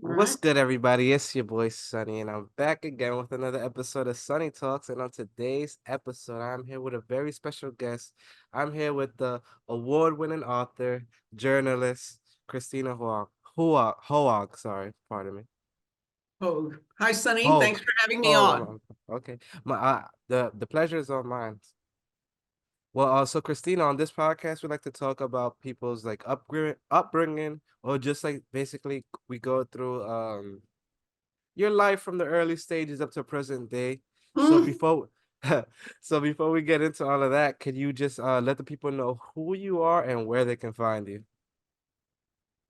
All What's right. good, everybody? It's your boy Sunny, and I'm back again with another episode of Sunny Talks. And on today's episode, I'm here with a very special guest. I'm here with the award-winning author, journalist, Christina Hoag. Hoag, sorry, pardon me. Hoag. Hi, Sunny. Thanks Hoag. for having me Hoag. on. Okay. The pleasure is all mine. Well, so Christina, on this podcast, we like to talk about people's like upbringing, or just like basically we go through your life from the early stages up to present day. So Mm. before so before we get into all of that, could you just let the people know who you are and where they can find you?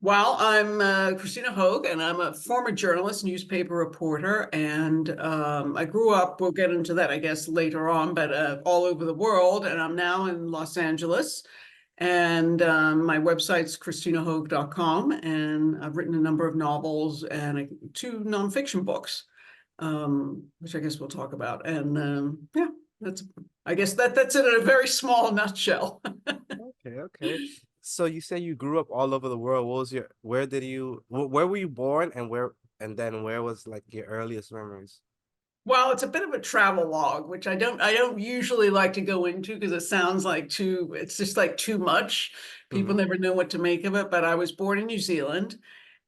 Well, I'm Christina Hoag, and I'm a former journalist, newspaper reporter, and I grew up, we'll get into that, I guess, later on, but all over the world, and I'm now in Los Angeles, and my website's ChristinaHoag.com, and I've written a number of novels and two nonfiction books, which I guess we'll talk about, and yeah, that's, I guess that's it in a very small nutshell. Okay, okay. So you say you grew up all over the world. What was your where did you where were you born, and then where was like your earliest memories? Well, it's a bit of a travel log, which I don't usually like to go into because it sounds like it's just like too much. People Hmm. never know what to make of it. But I was born in New Zealand,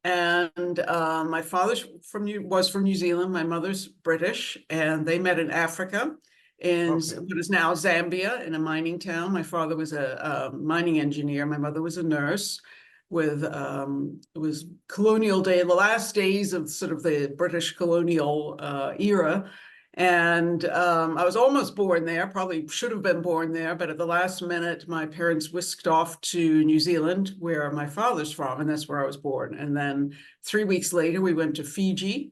and my father's was from New Zealand. My mother's British, and they met in Africa, in Okay. what is now Zambia, in a mining town. My father was a mining engineer. My mother was a nurse. With it was colonial day, the last days of sort of the British colonial era. And I was almost born there, probably should have been born there, but at the last minute, my parents whisked off to New Zealand, where my father's from, and that's where I was born. And then 3 weeks later, we went to Fiji,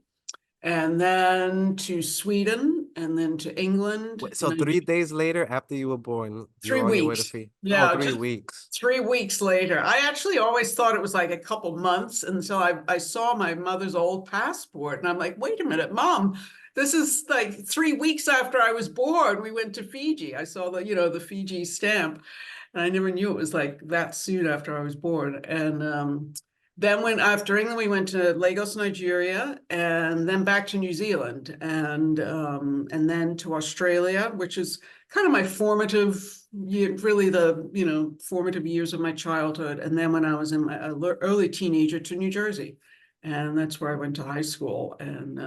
and then to Sweden, and then to England. So 3 days later after you were born, you Three were on your way to weeks. Fiji. Oh, Yeah, three just weeks. 3 weeks later. I actually always thought it was like a couple months until I saw my mother's old passport, and I'm like, wait a minute, Mom, this is like 3 weeks after I was born. We went to Fiji. I saw the Fiji stamp, and I never knew it was like that soon after I was born. And then when after England, we went to Lagos, Nigeria, and then back to New Zealand, and then to Australia, which is kind of my formative year, really the formative years of my childhood. And then when I was in my early teenager, to New Jersey, and that's where I went to high school. And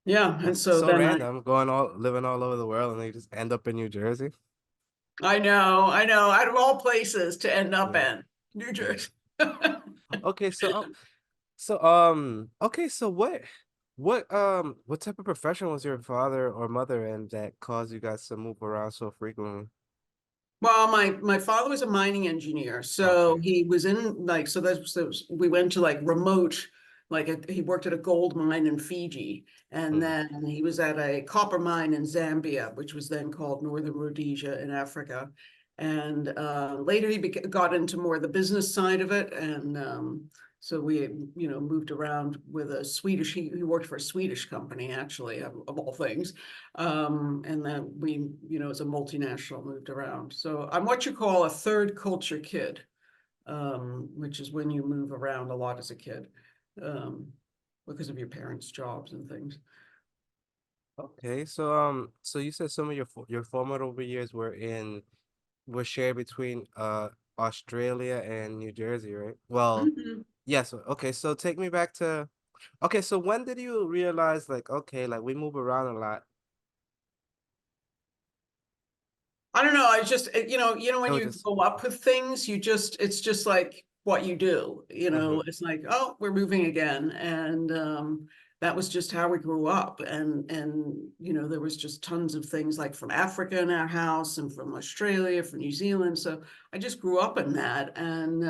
yeah, and That's so so then random, going all living all over the world and they just end up in New Jersey. I know, out of all places to end up Yeah, in New yeah. Jersey. Okay, okay, so what type of profession was your father or mother in that caused you guys to move around so frequently? Well, my father was a mining engineer, so Okay. he was in like we went to like remote, he worked at a gold mine in Fiji, and Mm. then he was at a copper mine in Zambia, which was then called Northern Rhodesia in Africa, and later he got into more of the business side of it, and so we moved around with a Swedish. He worked for a Swedish company, actually, of all things, and then we, as a multinational, moved around. So I'm what you call a third culture kid, which is when you move around a lot as a kid, um, because of your parents' jobs and things. Okay, so you said some of your formative years were shared between Australia and New Jersey, right? Well, Mhm. yes. Okay, so take me back to okay, so when did you realize like okay, like we move around a lot? I don't know. I just, It when was you just grow up with things, it's just like what you do. mm-hmm. It's like, oh, we're moving again, and that was just how we grew up. And there was just tons of things like from Africa in our house, and from Australia, from New Zealand. So I just grew up in that, and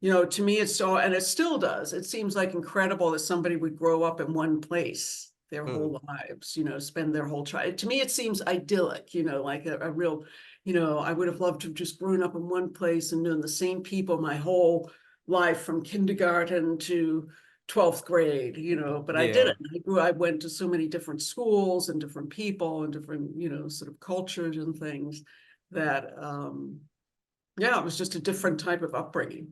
to me, it's so, and it still does. It seems like incredible that somebody would grow up in one place their Mm. whole lives, spend their whole child. To me, it seems idyllic, like a real, I would have loved to have just grown up in one place and known the same people my whole life from kindergarten to 12th grade, but I Yeah. didn't. I went to so many different schools and different people and different, sort of cultures and things that, yeah, it was just a different type of upbringing.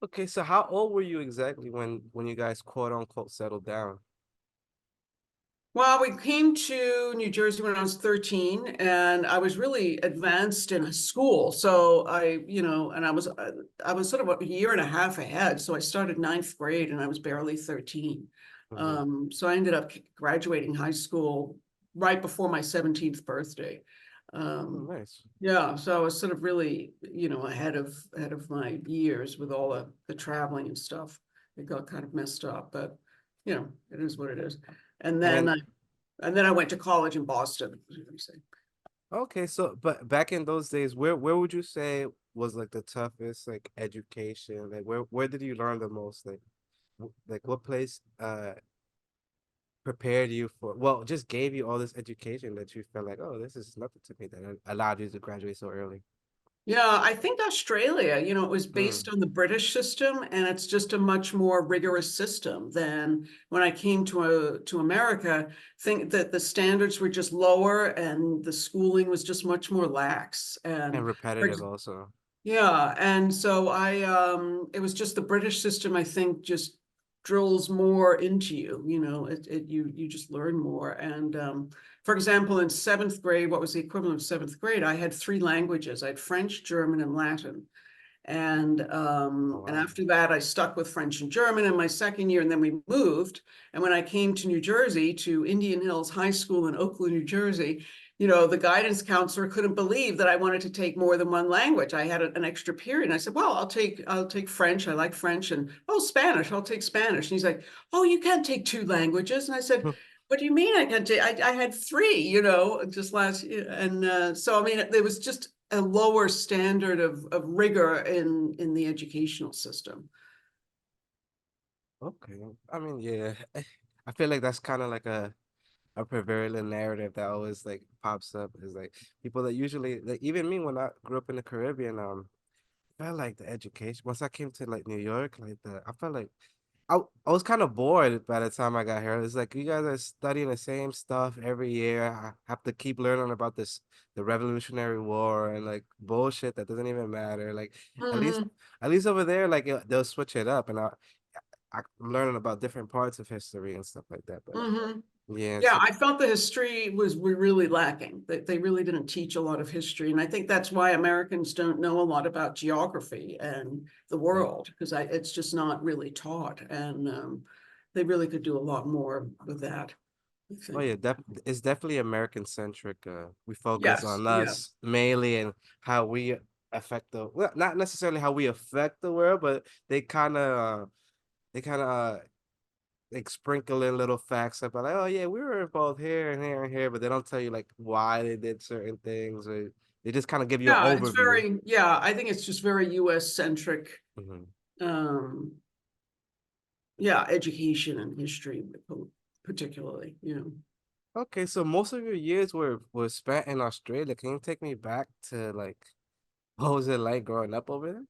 Okay, so how old were you exactly when you guys quote unquote settled down? Well, we came to New Jersey when I was 13, and I was really advanced in school. So and I was sort of a year and a half ahead. So I started ninth grade and I was barely 13. Hmm. So I ended up graduating high school right before my 17th birthday. Oh, Um, nice. yeah, so I was sort of really, ahead of my years with all the traveling and stuff. It got kind of messed up, but it is what it is. And then And I and then I went to college in Boston. okay, so but back in those days, where would you say was like the toughest like education? Like where did you learn the most? Like like what place prepared you for, well, just gave you all this education that you felt like, oh, this is nothing to me, that allowed you to graduate so early? Yeah, I think Australia, it was Mm, based on the British system, and it's just a much more rigorous system than when I came to America. Think that the standards were just lower and the schooling was just much more lax. and And for repetitive also. Yeah, and so it was just the British system, I think, just drills more into you, you just learn more. And for example, in seventh grade, what was the equivalent of seventh grade? I had three languages. I had French, German, and Latin. Oh And wow. after that, I stuck with French and German in my second year, and then we moved. And when I came to New Jersey, to Indian Hills High School in Oakland, New Jersey, the guidance counselor couldn't believe that I wanted to take more than one language. I had an extra period. And I said, well, I'll take French. I like French. And oh, Spanish, I'll take Spanish. And he's like, oh, you can't take two languages. And I said, what do you mean I can't take? I had three, just last year. And so, I mean, there was just a lower standard of rigor in the educational system. Okay. I mean, yeah. I feel like that's kind of like a prevalent narrative that always like pops up, is like people that usually, like even me when I grew up in the Caribbean, felt like the education once I came to like New York, like I felt like I was kind of bored by the time I got here. It's like you guys are studying the same stuff every year. I have to keep learning about the Revolutionary War and like bullshit that doesn't even matter. Like at least Mhm, at least over there, like they'll switch it up, and I'm learning about different parts of history and stuff like that. But mhm. yeah, Yeah, so I felt the history were really lacking. They really didn't teach a lot of history, and I think that's why Americans don't know a lot about geography and the yeah. world, because it's just not really taught, and they really could do a lot more with that, I Oh think. yeah, it's definitely American centric. We focus Yes, on yeah. us mainly and how we affect the, well, not necessarily how we affect the world, but they kind of like sprinkle in little facts about like, oh yeah, we were involved here and here and here, but they don't tell you like why they did certain things, or they just kind of give you an overview. I think it's just very US centric, Hmm. um, yeah, education and history particularly, Okay, so most of your years were spent in Australia. Can you take me back to like what was it like growing up over there?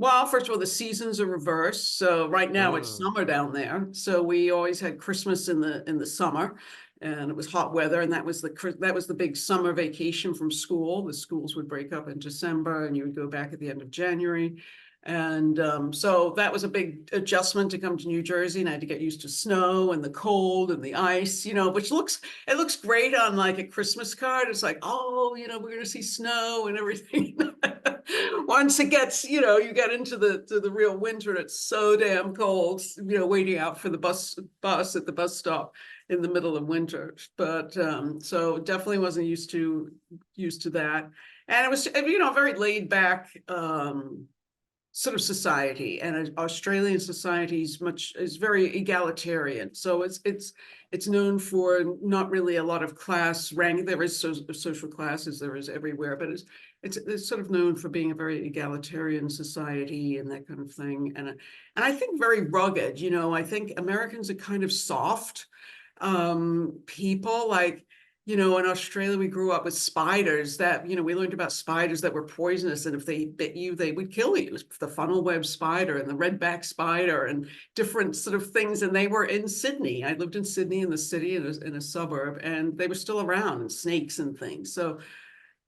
Well, first of all, the seasons are reversed. So right now it's Mm. summer down there. So we always had Christmas in the summer, and it was hot weather, and that was the big summer vacation from school. The schools would break up in December, and you would go back at the end of January. And so that was a big adjustment to come to New Jersey, and I had to get used to snow and the cold and the ice, which looks great on like a Christmas card. It's like, oh, we're gonna see snow and everything. Once it gets, you get into the real winter, it's so damn cold, waiting out for the bus at the bus stop in the middle of winter. But so definitely wasn't used to that. And it was, very laid back sort of society, and Australian society is very egalitarian. So it's known for not really a lot of class rank. There is social classes, there is everywhere, but it's sort of known for being a very egalitarian society and that kind of thing. And I think very rugged. I think Americans are kind of soft people, like, in Australia, we grew up with spiders that, we learned about spiders that were poisonous. And if they bit you, they would kill you. The funnel web spider and the redback spider and different sort of things. And they were in Sydney. I lived in Sydney, in the city, in a suburb, and they were still around, and snakes and things. So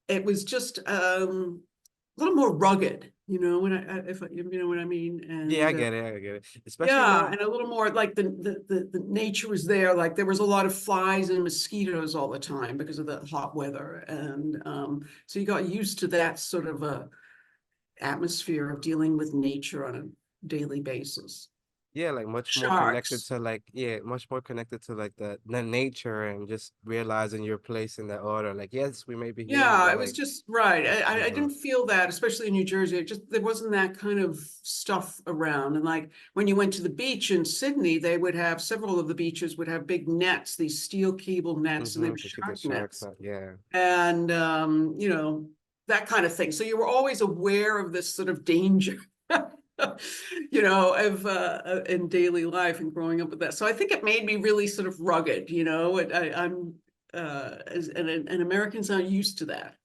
it was just a little more rugged, if you know what I mean, Yeah, I and get it. I get it. Especially yeah, now. and a little more like the nature was there. Like there was a lot of flies and mosquitoes all the time because of the hot weather, and so you got used to that sort of a atmosphere of dealing with nature on a daily basis. Yeah, like much more connected Sharks. to like yeah, much more connected to like the nature and just realizing your place in that order. Like, yes, we may be human, Yeah, but it was like just right. I mhm, didn't feel that, especially in New Jersey. It just there wasn't that kind of stuff around. And like when you went to the beach in Sydney, they would have several of the beaches would have big nets, these steel cable nets, and they were to keep the shark sharks nets. out. Yeah. And that kind of thing. So you were always aware of this sort of danger. Of in daily life and growing up with that. So I think it made me really sort of rugged, I'm and Americans aren't used to that.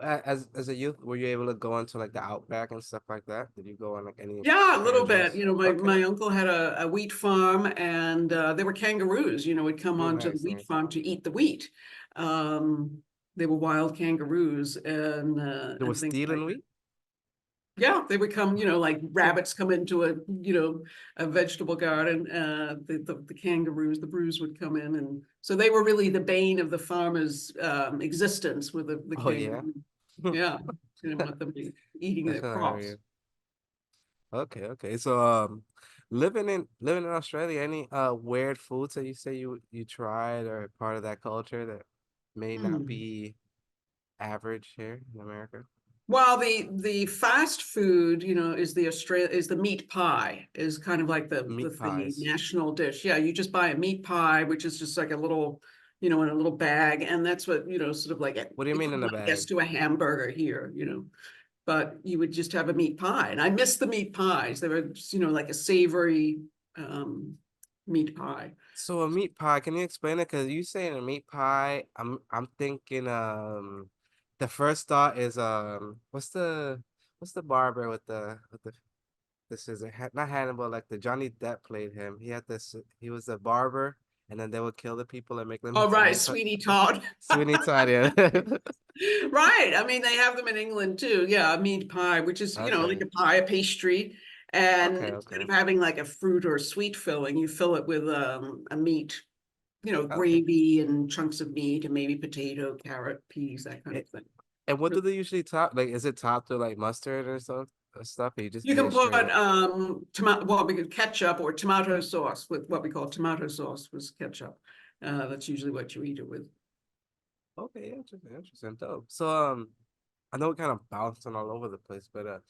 As a youth, were you able to go into like the outback and stuff like that? Did you go on like any Yeah, a little bit. excursions? Okay. My uncle had a wheat farm, and there were kangaroos, would come onto the Nice, wheat nice. farm to eat the wheat. Um, they were wild kangaroos There was and things like stealing that. wheat? Yeah, they would come, like rabbits come into a vegetable garden. The kangaroos, the brews would come in, and so they were really the bane of the farmer's existence with the Oh yeah. kangaroo. Yeah, didn't want them eating That's their hilarious. crops. Okay, okay. So living in Australia, any weird foods that you say you tried or part of that culture that may not Hmm. be average here in America? Well, the fast food, is the meat pie, is kind of like Meat the pies. national dish. Yeah, you just buy a meat pie, which is just like a little, in a little bag, and that's what, sort of like What do you mean in a equivalent, I guess, bag? to a hamburger here, but you would just have a meat pie, and I miss the meat pies. They were, like a savory um meat pie. So a meat pie, can you explain it? Because you saying a meat pie, I'm thinking the first thought is what's the barber with the scissor? Not Hannibal, like the Johnny Depp played him. He was a barber, and then they would kill the people and make them Oh, into right, meat pie. Sweeney Todd. Sweeney Todd, yeah. Right. I mean, they have them in England too. Yeah, a meat pie, which is, like Okay, a pie, a pastry. And okay, instead okay, of having like a fruit or a sweet filling, you fill it with a meat, okay. gravy and chunks of meat and maybe potato, carrot, peas, that kind A- of thing. And what do they usually top? Like, is it topped with like mustard or stuff? Or you just You eat can it put straight up? tomato, well, we could ketchup or tomato sauce with what we call tomato sauce was ketchup. That's usually what you eat it with. Okay, interesting, interesting, dope. So, I know it kind of bouncing all over the place, but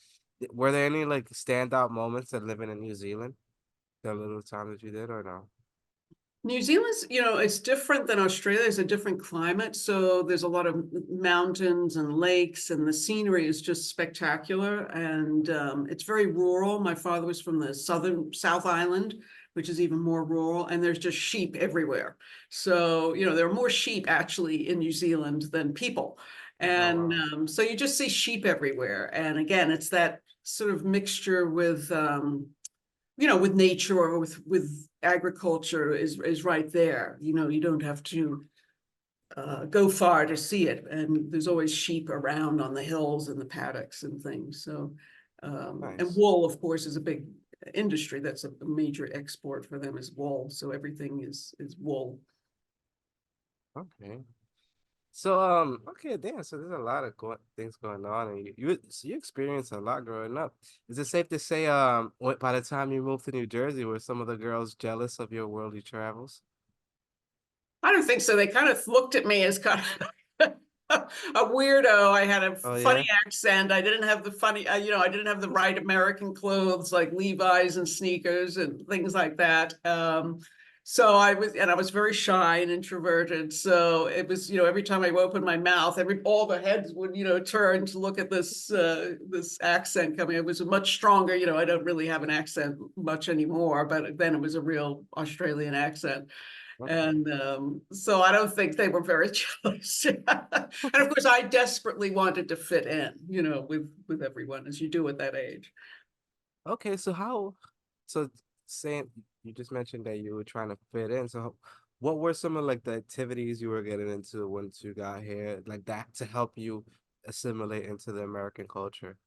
were there any like standout moments of living in New Zealand? The little time that you did, or no? New Zealand's, it's different than Australia. It's a different climate. So there's a lot of mountains and lakes, and the scenery is just spectacular. And it's very rural. My father was from the South Island, which is even more rural, and there's just sheep everywhere. So, there are more sheep actually in New Zealand than people. Oh And wow. so you just see sheep everywhere. And again, it's that sort of mixture with nature or with agriculture is right there. You don't have to go far to see it, and there's always sheep around on the hills and the paddocks and things. So, and Nice. wool, of course, is a big industry. That's a major export for them is wool. So everything is wool. Okay. So okay, damn. So there's a lot of things going on, and you experienced a lot growing up. Is it safe to say by the time you moved to New Jersey, were some of the girls jealous of your worldly travels? I don't think so. They kind of looked at me as kind of a weirdo. I had a Oh funny yeah. accent. I didn't have the funny, I didn't have the right American clothes like Levi's and sneakers and things like that. So I was very shy and introverted. So it was, every time I opened my mouth, all the heads would, turn to look at this accent coming. It was much stronger. I don't really have an accent much anymore, but then it was a real Australian accent. Okay. And so I don't think they were very jealous. And of course, I desperately wanted to fit in, with everyone, as you do at that age. Okay. So saying you just mentioned that you were trying to fit in. So what were some of like the activities you were getting into once you got here, like that to help you assimilate into the American culture?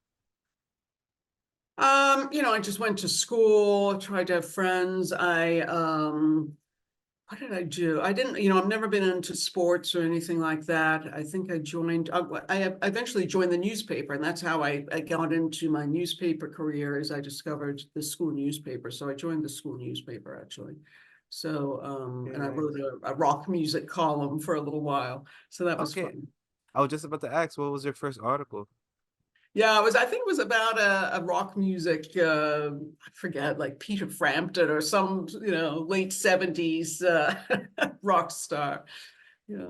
I just went to school, tried to have friends. What did I do? I didn't, I've never been into sports or anything like that. I think I joined, I eventually joined the newspaper, and that's how I got into my newspaper career, is I discovered the school newspaper. So I joined the school newspaper actually. So, Okay, and I wrote nice. a rock music column for a little while. So that was Okay, fun. I was just about to ask, what was your first article? Yeah, I think it was about a rock music, I forget, like Peter Frampton or some, late 70s rock star. Yeah.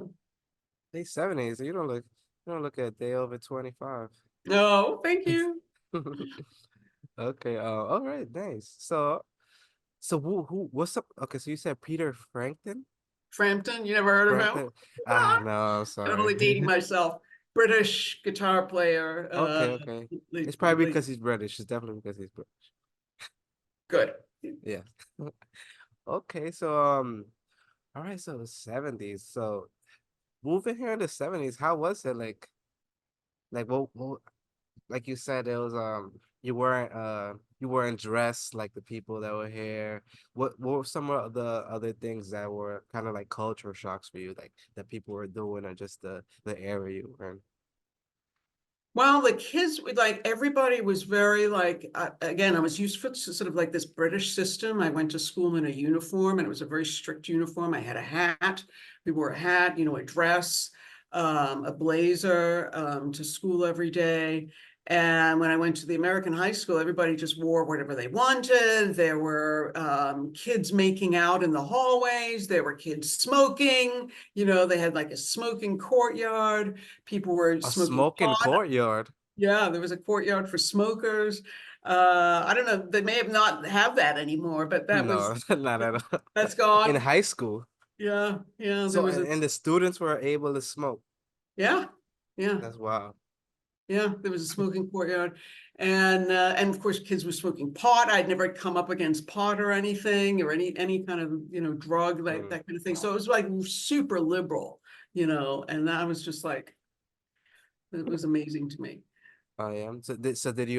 Late 70s. You don't look a day over 25. No, thank you. Okay, all right, nice. So what's up? Okay, so you said Peter Frankton? Frampton, you never heard of him? Frampton? Ah, no, I'm I'm sorry. only dating myself. British guitar player, Okay, okay. It's late, probably late, because he's British. It's definitely because he's British. good. Yeah. Okay, so all right, so the 70s. So moving here in the 70s, how was it like what like you said, it was you weren't dressed like the people that were here. What were some of the other things that were kind of like cultural shocks for you, like that people were doing, or just the area you were in? Well, the kids, like everybody was very like, again, I was used to sort of like this British system. I went to school in a uniform, and it was a very strict uniform. I had a hat. We wore a hat, a dress, a blazer, to school every day. And when I went to the American high school, everybody just wore whatever they wanted. There were kids making out in the hallways. There were kids smoking. They had like a smoking courtyard. People were A smoking smoking pot. courtyard? Yeah, there was a courtyard for smokers. I don't know, they may have not have that anymore, but No, not at all. that's In gone. high school. Yeah, yeah, there So was and the students were able to smoke. yeah, yeah, That's wild. yeah, there was a smoking courtyard. And of course kids were smoking pot. I'd never come up against pot or anything, or any kind of, drug, like Mm. that kind of thing. So it was like super liberal, and that was just like, it was amazing to me. I am. So did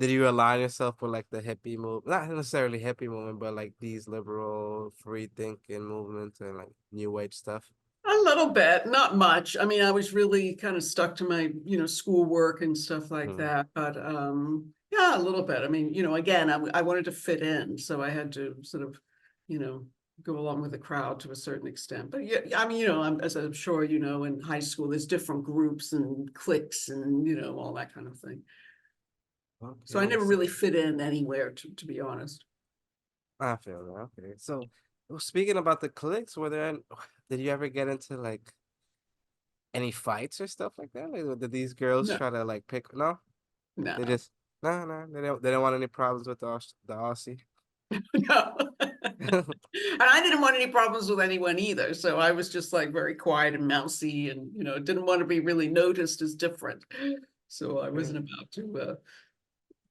you align yourself with like the hippie move? Not necessarily hippie movement, but like these liberal free thinking movements and like new age stuff. A little bit, not much. I mean, I was really kind of stuck to my, schoolwork and stuff like Mm. that. But yeah, a little bit. I mean, again, I wanted to fit in, so I had to sort of, you know, go along with the crowd to a certain extent. But yeah, I mean, as I'm sure you know, in high school, there's different groups and cliques and all that kind of thing. So I Okay, never so really fit in anywhere, to be honest. I feel that. Okay, so well, speaking about the cliques, did you ever get into like any fights or stuff like that? Like, did these girls No, try to like pick? No, they no. just no, they don't want any problems with the Aussie. No. And I didn't want any problems with anyone either. So I was just like very quiet and mousy, and, didn't want to be really noticed as different. So I Yeah. wasn't about to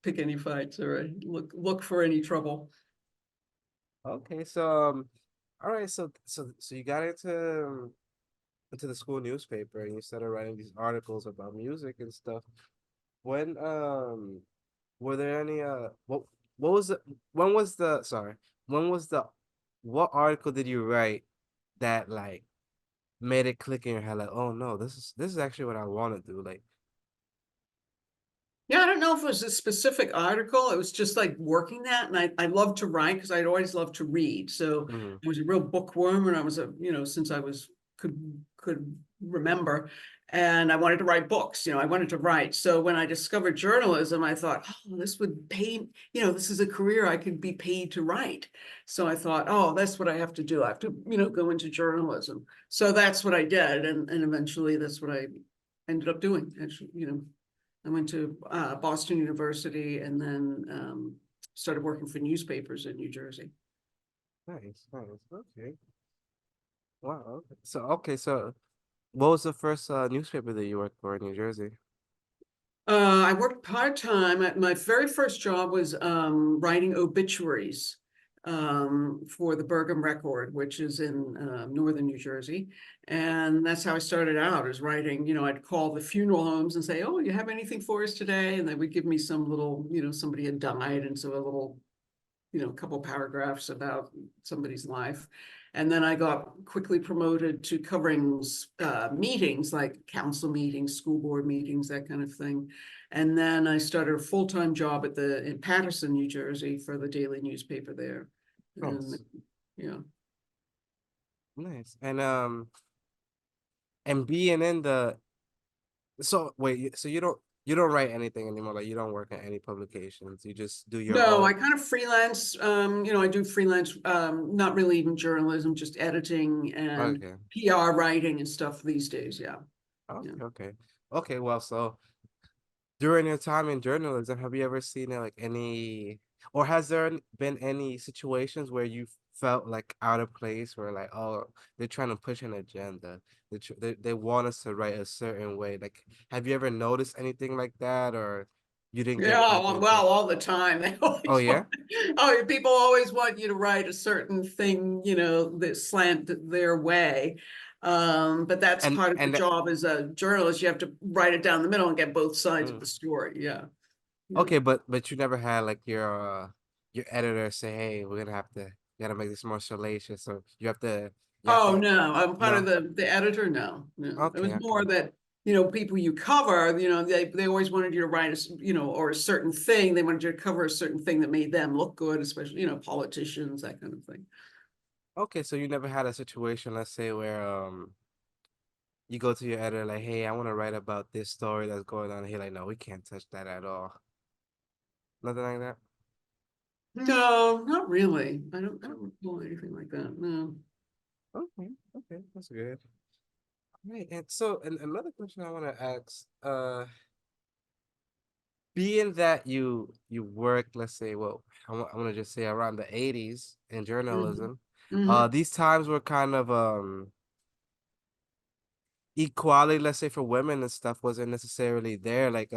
pick any fights or look for any trouble. Okay, so all right, so you got into the school newspaper and you started writing these articles about music and stuff. When were there any what was the when was the sorry when was the what article did you write that like made it click in your head, like, oh no, this is actually what I want to do, like. Yeah, I don't know if it was a specific article. It was just like working that. And I love to write because I'd always loved to read. So Mm-hmm. I was a real bookworm when I was since I was could remember. And I wanted to write books, I wanted to write. So when I discovered journalism, I thought, oh, this would pay, this is a career I could be paid to write. So I thought, oh, that's what I have to do. I have to, go into journalism. So that's what I did. And eventually that's what I ended up doing, actually, I went to Boston University, and then started working for newspapers in New Jersey. Nice, nice. Okay. Wow. Okay, so what was the first newspaper that you worked for in New Jersey? I worked part-time. My very first job was writing obituaries. for the Bergen Record, which is in northern New Jersey. And that's how I started out, as writing. I'd call the funeral homes and say, "Oh, you have anything for us today?" And they would give me some little, somebody had died, and so a little, couple paragraphs about somebody's life. And then I got quickly promoted to covering meetings, like council meetings, school board meetings, that kind of thing. And then I started a full-time job in Paterson, New Jersey, for the daily newspaper there. And Nice. yeah. Nice. And being in the so wait, so you don't write anything anymore, like you don't work at any publications. You just do your No, I own. kind of freelance, I do freelance, not really even journalism, just editing and Okay. PR writing and stuff these days. Yeah. Yeah. Okay, okay. Okay, well, so during your time in journalism, have you ever seen like any, or has there been any situations where you felt like out of place, where like, oh, they're trying to push an agenda, they want us to write a certain way? Like, have you ever noticed anything like that, or you didn't Yeah, get like into? well, all the time. They Oh always yeah. want, oh, people always want you to write a certain thing, that slant their way. But that's And part of the and job as a journalist. You have to write it down the middle and get both sides of mm, the story. Yeah. Yeah. okay, but you never had like your editor say, hey, we're gonna have to, you gotta make this more salacious, so you have Oh, to. no, I'm part of No. the editor. No, no. It Okay, was okay. more that, people you cover, they always wanted you to write or a certain thing. They wanted you to cover a certain thing that made them look good, especially, politicians, that kind of thing. Okay, so you never had a situation, let's say, where you go to your editor like, hey, I want to write about this story that's going on here. Like, no, we can't touch that at all. Nothing like that. No, not really. I don't recall anything like that. No. Okay, okay, that's good. Right, and so and another question I want to ask, being that you work, let's say, well, I want to just say around the 80s in Mhm. journalism, Mhm. these times were kind of equality, let's say, for women and stuff wasn't necessarily there. Like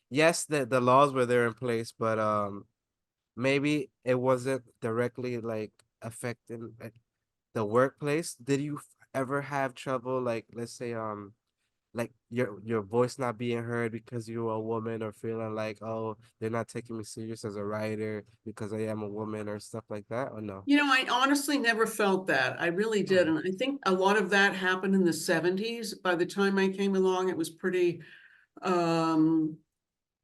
yes, the laws were there in place, but maybe it wasn't directly like affecting like, the workplace. Did you ever have trouble, like let's say like your voice not being heard because you're a woman, or feeling like, oh, they're not taking me serious as a writer because I am a woman, or stuff like that, or no? I honestly never felt that. I really did. Mm, And I think a lot of that happened in the 70s. By the time I came along, it was um,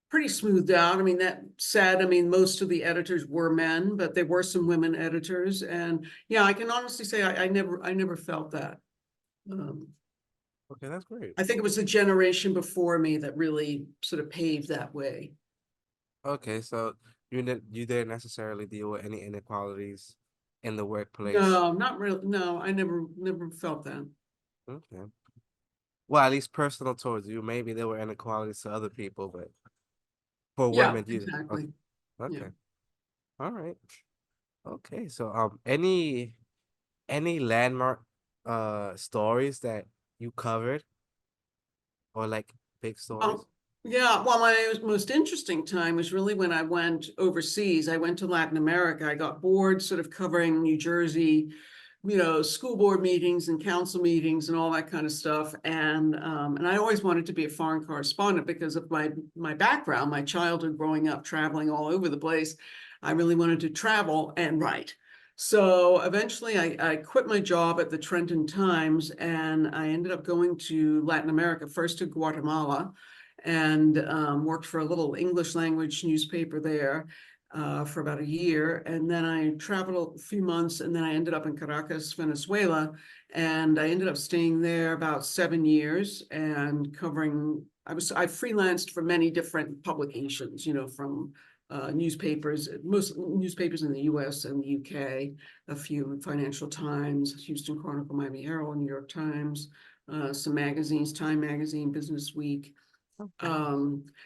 pretty smoothed out. I mean, that said, I mean, most of the editors were men, but there were some women editors. And yeah, I can honestly say I never felt that. Um, okay, that's great. I think it was the generation before me that really sort of paved that way. Okay, so you didn't necessarily deal with any inequalities in the workplace. No, not really. No, I never felt that. Okay. Well, at least personal towards you. Maybe there were inequalities to other people, but for Yeah, women, you okay. exactly. Yeah. Okay. All right. Okay. So any landmark stories that you covered, or like big stories? Oh, yeah. Well, my most interesting time was really when I went overseas. I went to Latin America. I got bored sort of covering New Jersey, school board meetings and council meetings and all that kind of stuff. And I always wanted to be a foreign correspondent because of my background, my childhood growing up traveling all over the place. I really wanted to travel and write. So eventually I quit my job at the Trenton Times and I ended up going to Latin America, first to Guatemala, and worked for a little English language newspaper there for about a year. And then I traveled a few months and then I ended up in Caracas, Venezuela. And I ended up staying there about 7 years and I freelanced for many different publications, from newspapers, most newspapers in the US and the UK, a few Financial Times, Houston Chronicle, Miami Herald, New York Times, some magazines, Time Magazine, Business Week. Okay.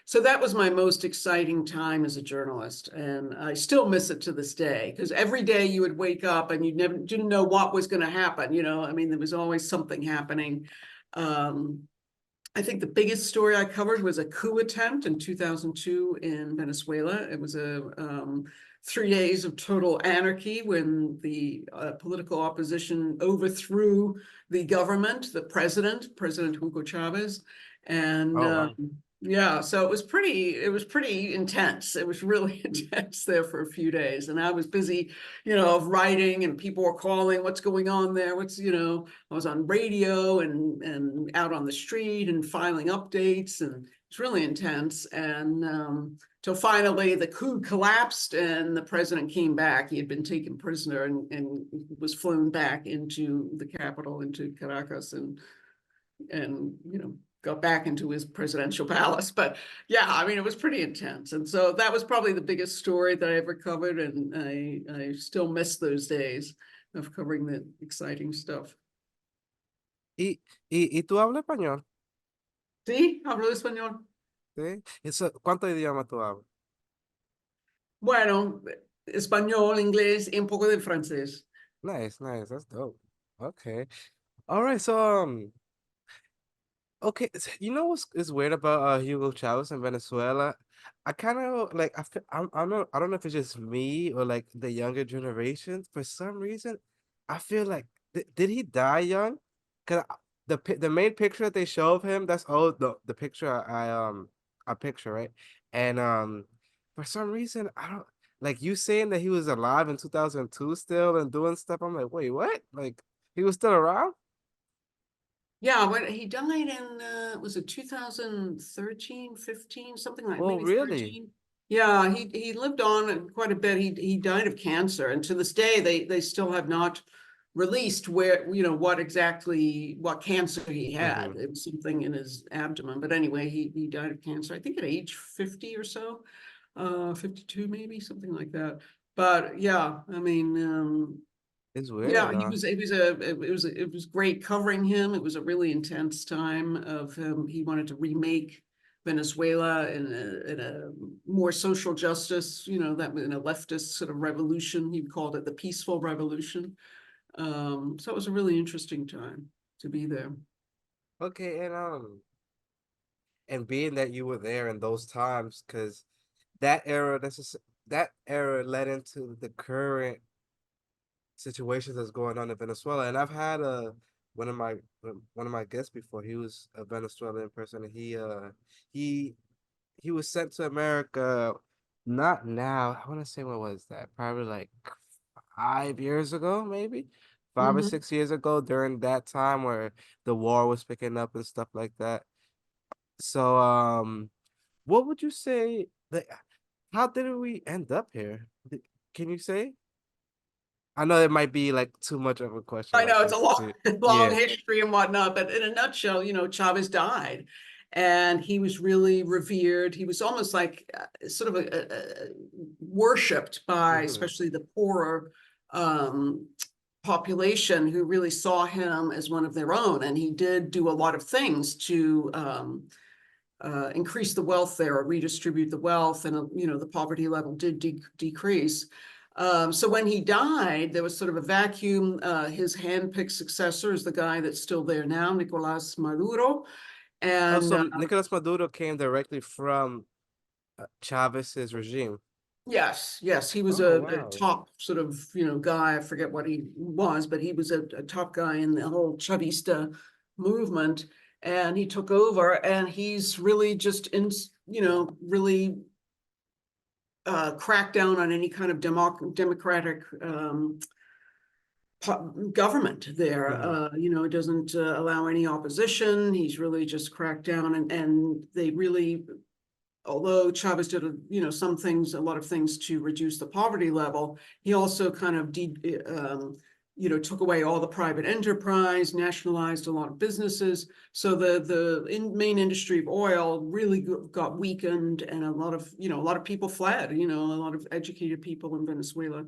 So that was my most exciting time as a journalist, and I still miss it to this day because every day you would wake up and you never didn't know what was going to happen. I mean, there was always something happening. Um, I think the biggest story I covered was a coup attempt in 2002 in Venezuela. It was a 3 days of total anarchy when the political opposition overthrew the government, the President Hugo Chavez. And Oh wow. yeah, so it was pretty intense. It was really intense there for a few days. And I was busy, writing, and people were calling, what's going on there? I was on radio and out on the street and filing updates, and it's really intense. And till finally the coup collapsed and the president came back. He had been taken prisoner and was flown back into the capital, into Caracas, and got back into his presidential palace. But yeah, I mean, it was pretty intense. And so that was probably the biggest story that I ever covered. And I still miss those days of covering the exciting stuff. Y tú hablas español, Sí, hablo español. ¿sí? ¿Cuántos idiomas tú hablas? Bueno, español, inglés y un poco de francés. Nice, nice. That's dope. Okay. All right. So, okay, you know what's is weird about Hugo Chavez in Venezuela? I kind of like I don't know if it's just me or like the younger generation. For some reason, I feel like did he die young? Cause the main picture that they show of him, that's the picture I picture, right? And for some reason I don't like you saying that he was alive in 2002 still and doing stuff. I'm like, wait, what? Like he was still around? Yeah, when he died in, was it 2013, 15, something like Oh, maybe really? 13? Yeah, he lived on quite a bit. He died of cancer, and to this day they still have not released where, what cancer he had. Mm-hmm. It was something in his abdomen. But anyway, he died of cancer, I think at age 50 or so, 52 maybe, something like that. But yeah, I mean, It's yeah, weird, he was, it was great covering him. It was a really intense time of him. He wanted to remake Venezuela in a more social justice, that in a leftist sort of revolution. He called it the peaceful revolution. So it was a really interesting time to be there. Okay, and being that you were there in those times, because that era, that era led into the current situations that's going on in Venezuela. And I've had one of my one of my guests before. He was a Venezuelan person, and he he was sent to America. Not now. I want to say what was that? Probably like 5 years ago, maybe 5 or 6 years ago. During that time where the war was picking up and stuff like that. So, what would you say? Like, how did we end up here? Can you say? I know it might be like too much of a question I like know it's a this long, to, long yeah. history and whatnot, but in a nutshell, Chavez died, and he was really revered. He was almost like sort of worshipped by, Hmm. especially the poorer um, population, who really saw him as one of their own. And he did do a lot of things to increase the wealth there, or redistribute the wealth, and the poverty level did decrease. So when he died, there was sort of a vacuum. His handpicked successor is the guy that's still there now, Nicolas Maduro. Oh, And so Nicolas Maduro came directly from Chavez's regime. yes, yes, he was Oh, a wow. top sort of, guy. I forget what he was, but he was a top guy in the whole Chavista movement. And he took over, and he's really just really crack down on any kind of democratic government there. Hmm. It doesn't allow any opposition. He's really just cracked down, and they really, although Chavez did a lot of things to reduce the poverty level, he also kind of took away all the private enterprise, nationalized a lot of businesses. So the main industry of oil really got weakened, and a lot of people fled. A lot of educated people in Venezuela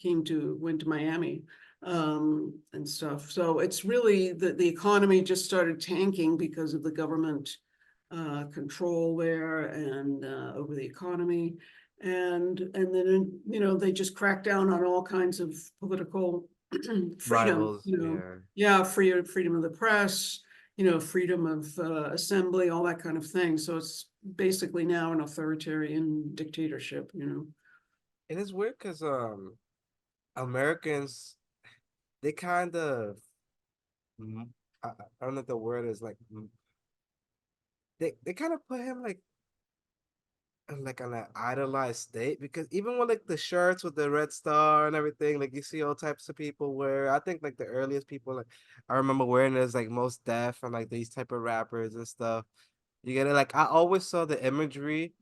went to Miami and stuff. So it's really the economy just started tanking because of the government control there, and over the economy. And then, they just crack down on all kinds of political freedom, Rivals, yeah. yeah, freedom of the press, freedom of assembly, all that kind of thing. So it's basically now an authoritarian dictatorship. It is weird because Americans, they kind of I don't know if the word is like they kind of put him like on an idolized state, because even with like the shirts with the red star and everything, like you see all types of people wear. I think like the earliest people like I remember wearing is like Most Def and like these type of rappers and stuff. You get it? Like I always saw the imagery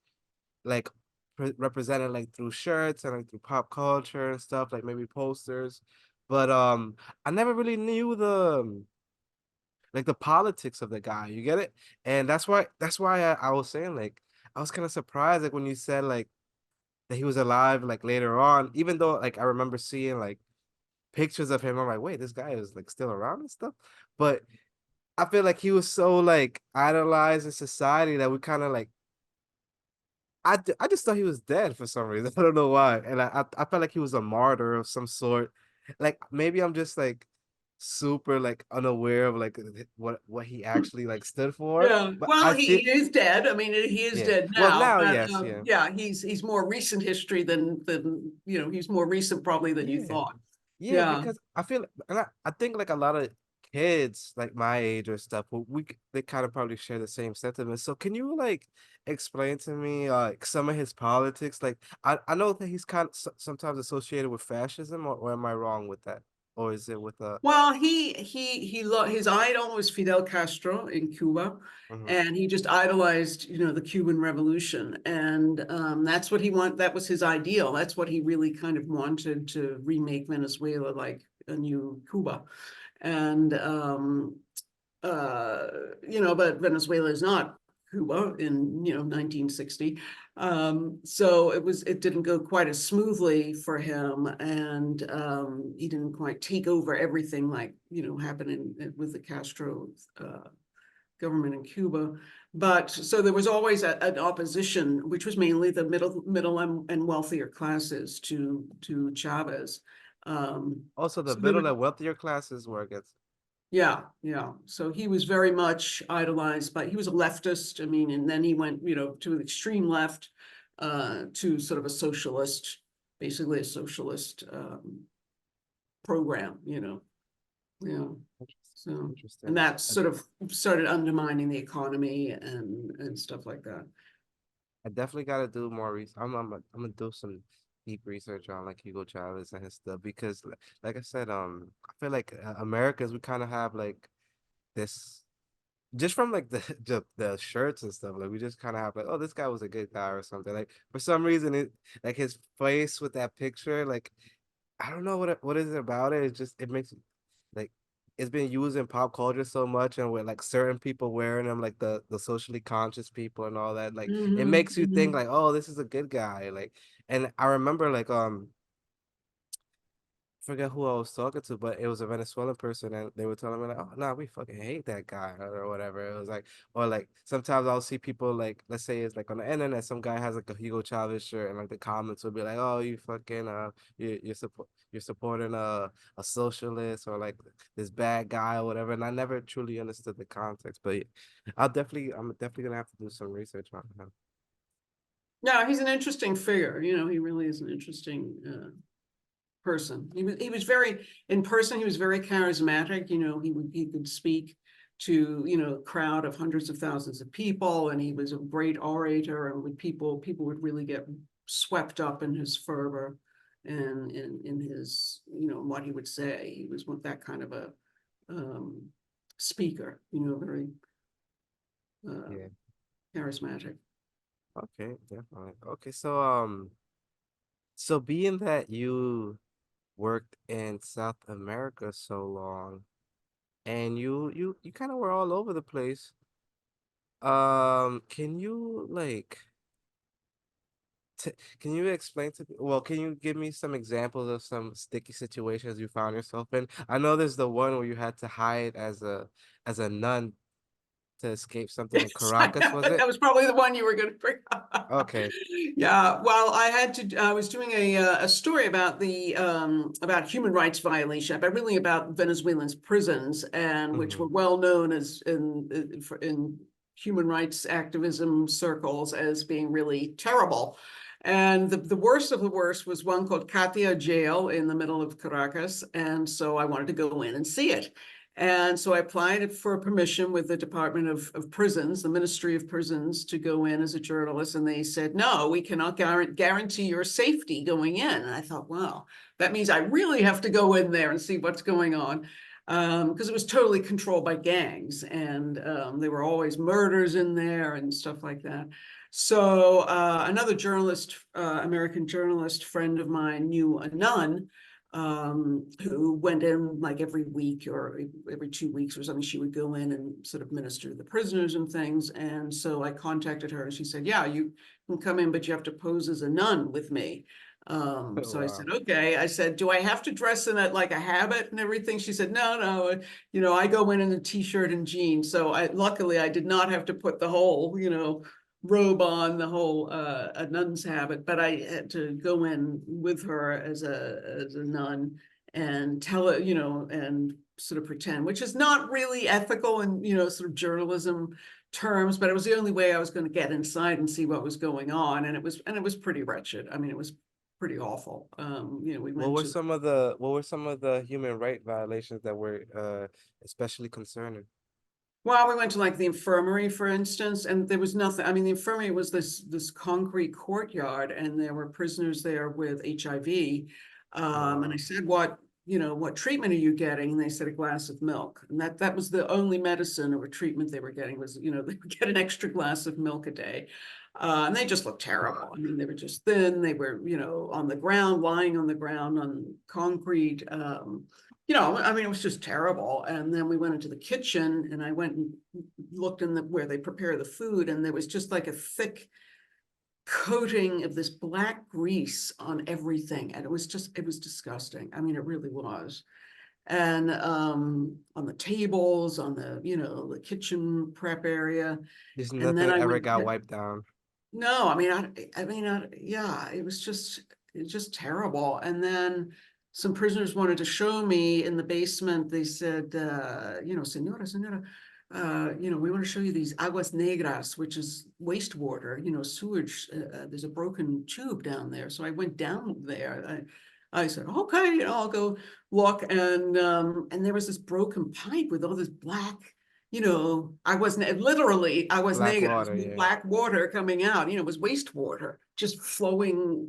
like represented like through shirts and like through pop culture and stuff, like maybe posters. But I never really knew the like the politics of the guy. You get it? And that's why I was saying like I was kind of surprised like when you said like that he was alive like later on, even though like I remember seeing like pictures of him. I'm like, wait, this guy is like still around and stuff. But I feel like he was so like idolized in society that we kind of like I just thought he was dead for some reason. I don't know why. And I felt like he was a martyr of some sort. Like maybe I'm just like super like unaware of like what he actually like stood for. Yeah, But well, I feel he is dead. I mean, he is yeah. dead Well now, now, but yes, yeah. yeah, he's more recent history than he's more recent probably than you Yeah. thought. Yeah, Yeah. because I feel and I think like a lot of kids like my age or stuff, they kind of probably share the same sentiments. So can you like explain to me like some of his politics? Like I know that he's kind of sometimes associated with fascism, or am I wrong with that? Or is it with Well, his idol was Fidel Castro in Cuba, mhm. and he just idolized, the Cuban Revolution, and that's what he want. That was his ideal. That's what he really kind of wanted to remake Venezuela like a new Cuba, and uh, but Venezuela is not Cuba in 1960. So it didn't go quite as smoothly for him, and he didn't quite take over everything like happened with the Castro government in Cuba. But so there was always an opposition, which was mainly the middle and wealthier classes to Chavez. Also the So there was middle and wealthier classes where it gets yeah, yeah. So he was very much idolized, but he was a leftist. I mean, and then he went, to the extreme left, to sort of a socialist, basically a socialist program, Yeah. So, and interesting. that sort of started undermining the economy and stuff like that. I definitely got to do more research. I'm gonna do some deep research on like Hugo Chavez and his stuff, because like I said, I feel like Americans we kind of have like this just from like the shirts and stuff. Like we just kind of have like, oh, this guy was a good guy or something. Like for some reason, it like his face with that picture, like I don't know what is it about it. It just it makes like it's been used in pop culture so much, and with like certain people wearing them, like the socially conscious people and all that. Like it makes you think Hmm. like, oh, this is a good guy. Like, and I remember like forget who I was talking to, but it was a Venezuelan person, and they were telling me like, "Oh, no, we fucking hate that guy," or whatever. It was like, or like sometimes I'll see people like, let's say it's like on the internet, some guy has like a Hugo Chavez shirt, and like the comments will be like, "Oh, you fucking you're supporting a socialist or like this bad guy or whatever," and I never truly understood the context, but I'm definitely gonna have to do some research on him. Yeah, he's an interesting figure. He really is an interesting person. He was very in person. He was very charismatic. He could speak to a crowd of hundreds of thousands of people, and he was a great orator. And with people would really get swept up in his fervor and in his what he would say. He was that kind of a um, speaker. Very uh, Yeah. charismatic. Okay. Definitely. Okay. So being that you worked in South America so long, and you kind of were all over the place. Can you like t can you explain to me, well, can you give me some examples of some sticky situations you found yourself in? I know there's the one where you had to hide as a nun to escape something in Yes, I Caracas, know. was it? That was probably the one you were going to bring up. Okay. Yeah, well, I was doing a story about human rights violation, but really about Venezuelan's prisons, and which Mm-hmm. were well known as in human rights activism circles as being really terrible. And the worst of the worst was one called Katia Jail in the middle of Caracas. And so I wanted to go in and see it. And so I applied for permission with the Department of Prisons, the Ministry of Prisons, to go in as a journalist. And they said, no, we cannot guarantee your safety going in. And I thought, wow, that means I really have to go in there and see what's going on. Because it was totally controlled by gangs, and there were always murders in there and stuff like that. So another journalist, American journalist friend of mine, knew a nun who went in like every week or every 2 weeks or something. She would go in and sort of minister to the prisoners and things. And so I contacted her, and she said, yeah, you can come in, but you have to pose as a nun with me. So I said, Wow. okay. I said, do I have to dress in it like a habit and everything? She said, no, I go in a t-shirt and jeans. So luckily I did not have to put the whole, robe on, the whole a nun's habit, but I had to go in with her as a nun and tell her, and sort of pretend, which is not really ethical in, sort of journalism terms, but it was the only way I was going to get inside and see what was going on. And it was pretty wretched. I mean, it was pretty awful. We What went were to, some of the human right violations that were especially concerning? well, we went to like the infirmary, for instance, and there was nothing. I mean, the infirmary was this concrete courtyard, and there were prisoners there with HIV. And I Wow. said, what treatment are you getting? And they said a glass of milk. And that was the only medicine or treatment they were getting was, they would get an extra glass of milk a day. And they just looked terrible. I mean, they were just thin. They were, on the ground, lying on the ground on concrete. I mean, it was just terrible. And then we went into the kitchen, and I went and looked in where they prepare the food, and there was just like a thick coating of this black grease on everything. And it was disgusting. I mean, it really was. And on the tables, on the kitchen prep area. Just And then nothing I ever went, got wiped down. no, yeah, it's just terrible. And then some prisoners wanted to show me in the basement. They said, senora, we want to show you these aguas negras, which is wastewater, sewage. There's a broken tube down there. So I went down there. I said, okay, I'll go look. And there was this broken pipe with all this black, I was Black negative, water, yeah. black water coming out, it was wastewater just flowing,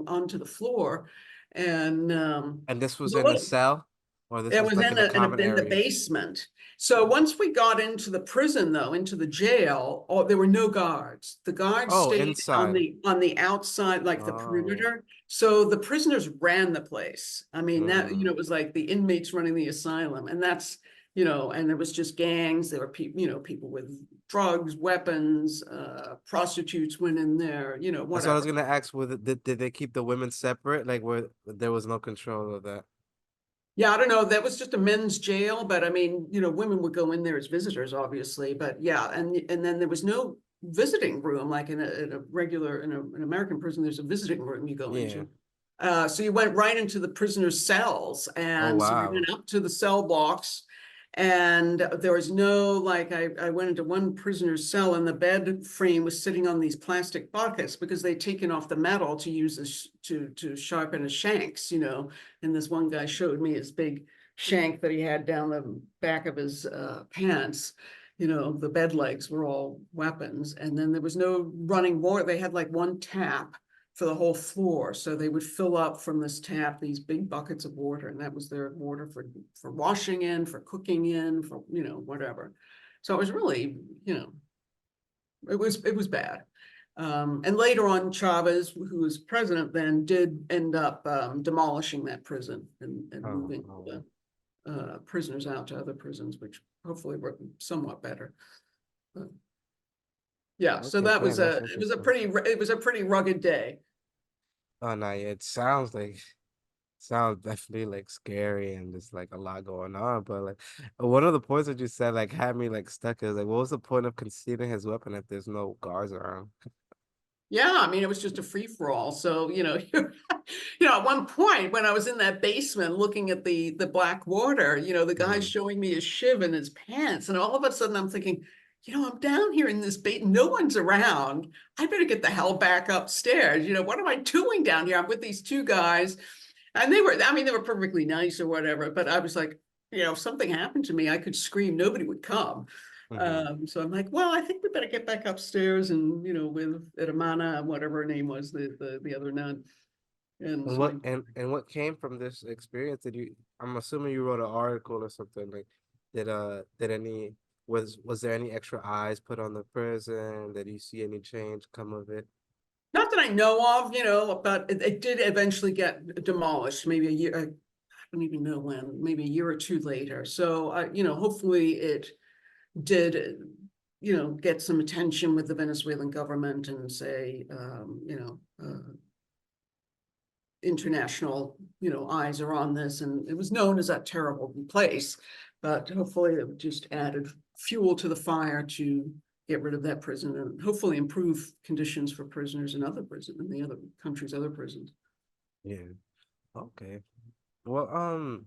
onto the floor. And And this was in a the cell, or this it was was like in a common in the area? basement. So once we got into the prison, though, into the jail, there were no guards. The guards Oh, stayed on inside. the outside, like the Oh. perimeter. So the prisoners ran the place. I mean, that, Mm. it was like the inmates running the asylum. And that's, and it was just gangs. There were people, people with drugs, weapons, prostitutes went in there, That's what I was whatever. gonna ask. Did they keep the women separate? Like where there was no control of that? Yeah, I don't know. That was just a men's jail, but I mean, women would go in there as visitors, obviously. But yeah, and then there was no visiting room like in a regular an American prison. There's a visiting room you go Yeah. into. So you went right into the prisoners' cells, Oh and so we wow. went up to the cell blocks, and there was no like I went into one prisoner's cell, and the bed frame was sitting on these plastic buckets because they'd taken off the metal to use this to sharpen his shanks, And this one guy showed me his big shank that he had down the back of his pants. The bed legs were all weapons, and then there was no running water. They had like one tap for the whole floor. So they would fill up from this tap these big buckets of water, and that was their water for washing in, for cooking in, for whatever. So it was really, it was bad. And later on, Chavez, who was president then, did end up demolishing that prison and Oh, moving oh. the prisoners out to other prisons, which hopefully were somewhat better. But yeah, so Okay, that was damn, that's a interesting. pretty rugged day. Oh no, yeah, it sounds definitely like scary and there's like a lot going on. But like one of the points that you said like had me like stuck is like what was the point of concealing his weapon if there's no guards around? Yeah, I mean, it was just a free for all. So, at one point when I was in that basement looking at the black water, the guy's Mhm. showing me his shiv in his pants, and all of a sudden I'm thinking, I'm down here in this bait, no one's around. I better get the hell back upstairs. What am I doing down here? I'm with these two guys. And they were perfectly nice or whatever, but I was like, if something happened to me, I could scream, nobody would come. Mm-hmm. So I'm like, well, I think we better get back upstairs and, with Hermana, whatever her name was, the other nun. And And so what came from this experience? I'm assuming you wrote an article or something like did any was there any extra eyes put on the prison? Did you see any change come of it? not that I know of, but it did eventually get demolished, maybe a year, I don't even know when, maybe a year or two later. So, hopefully it did, get some attention with the Venezuelan government and say, international, eyes are on this, and it was known as a terrible place, but hopefully it just added fuel to the fire to get rid of that prison and hopefully improve conditions for prisoners in other prisons, in the other countries, other prisons. Yeah. Okay. Well,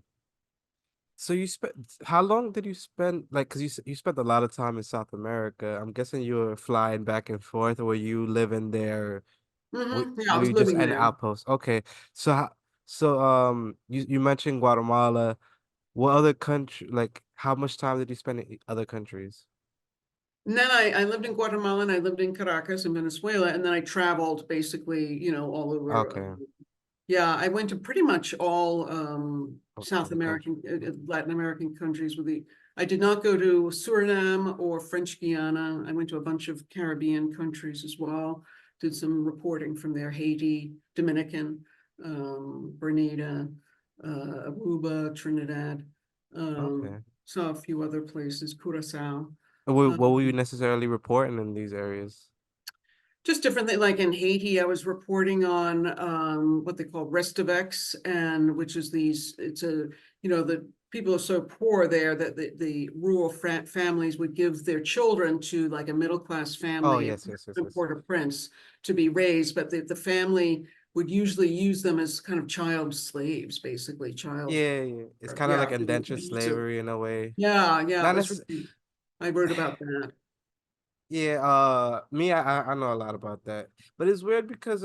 so you spent how long did you spend like because you spent a lot of time in South America. I'm guessing you were flying back and forth, or were you living there? Yeah, I Were was you just living an there. outpost? Okay. You mentioned Guatemala. What other country like how much time did you spend in other countries? And then I lived in Guatemala and I lived in Caracas in Venezuela, and then I traveled basically, all over. Okay. Yeah, I went to pretty much all South Other country. American, Latin American countries I did not go to Suriname or French Guiana. I went to a bunch of Caribbean countries as well. Did some reporting from there, Haiti, Dominican, Grenada, Aruba, Trinidad. Um, Okay. saw a few other places, Curacao. What were you Um, necessarily reporting in these areas? just different things. Like in Haiti, I was reporting on what they call Restavex, and which is it's the people are so poor there that the rural families would give their children to like a middle class Oh, family yes, yes, yes, in yes. Port-au-Prince to be raised, but the family would usually use them as kind of child slaves, basically child. Yeah, yeah. It's kind of Yeah, like indentured slavery in a way. yeah, it Not was necessarily. really, I wrote about that. Yeah, me, I know a lot about that, but it's weird because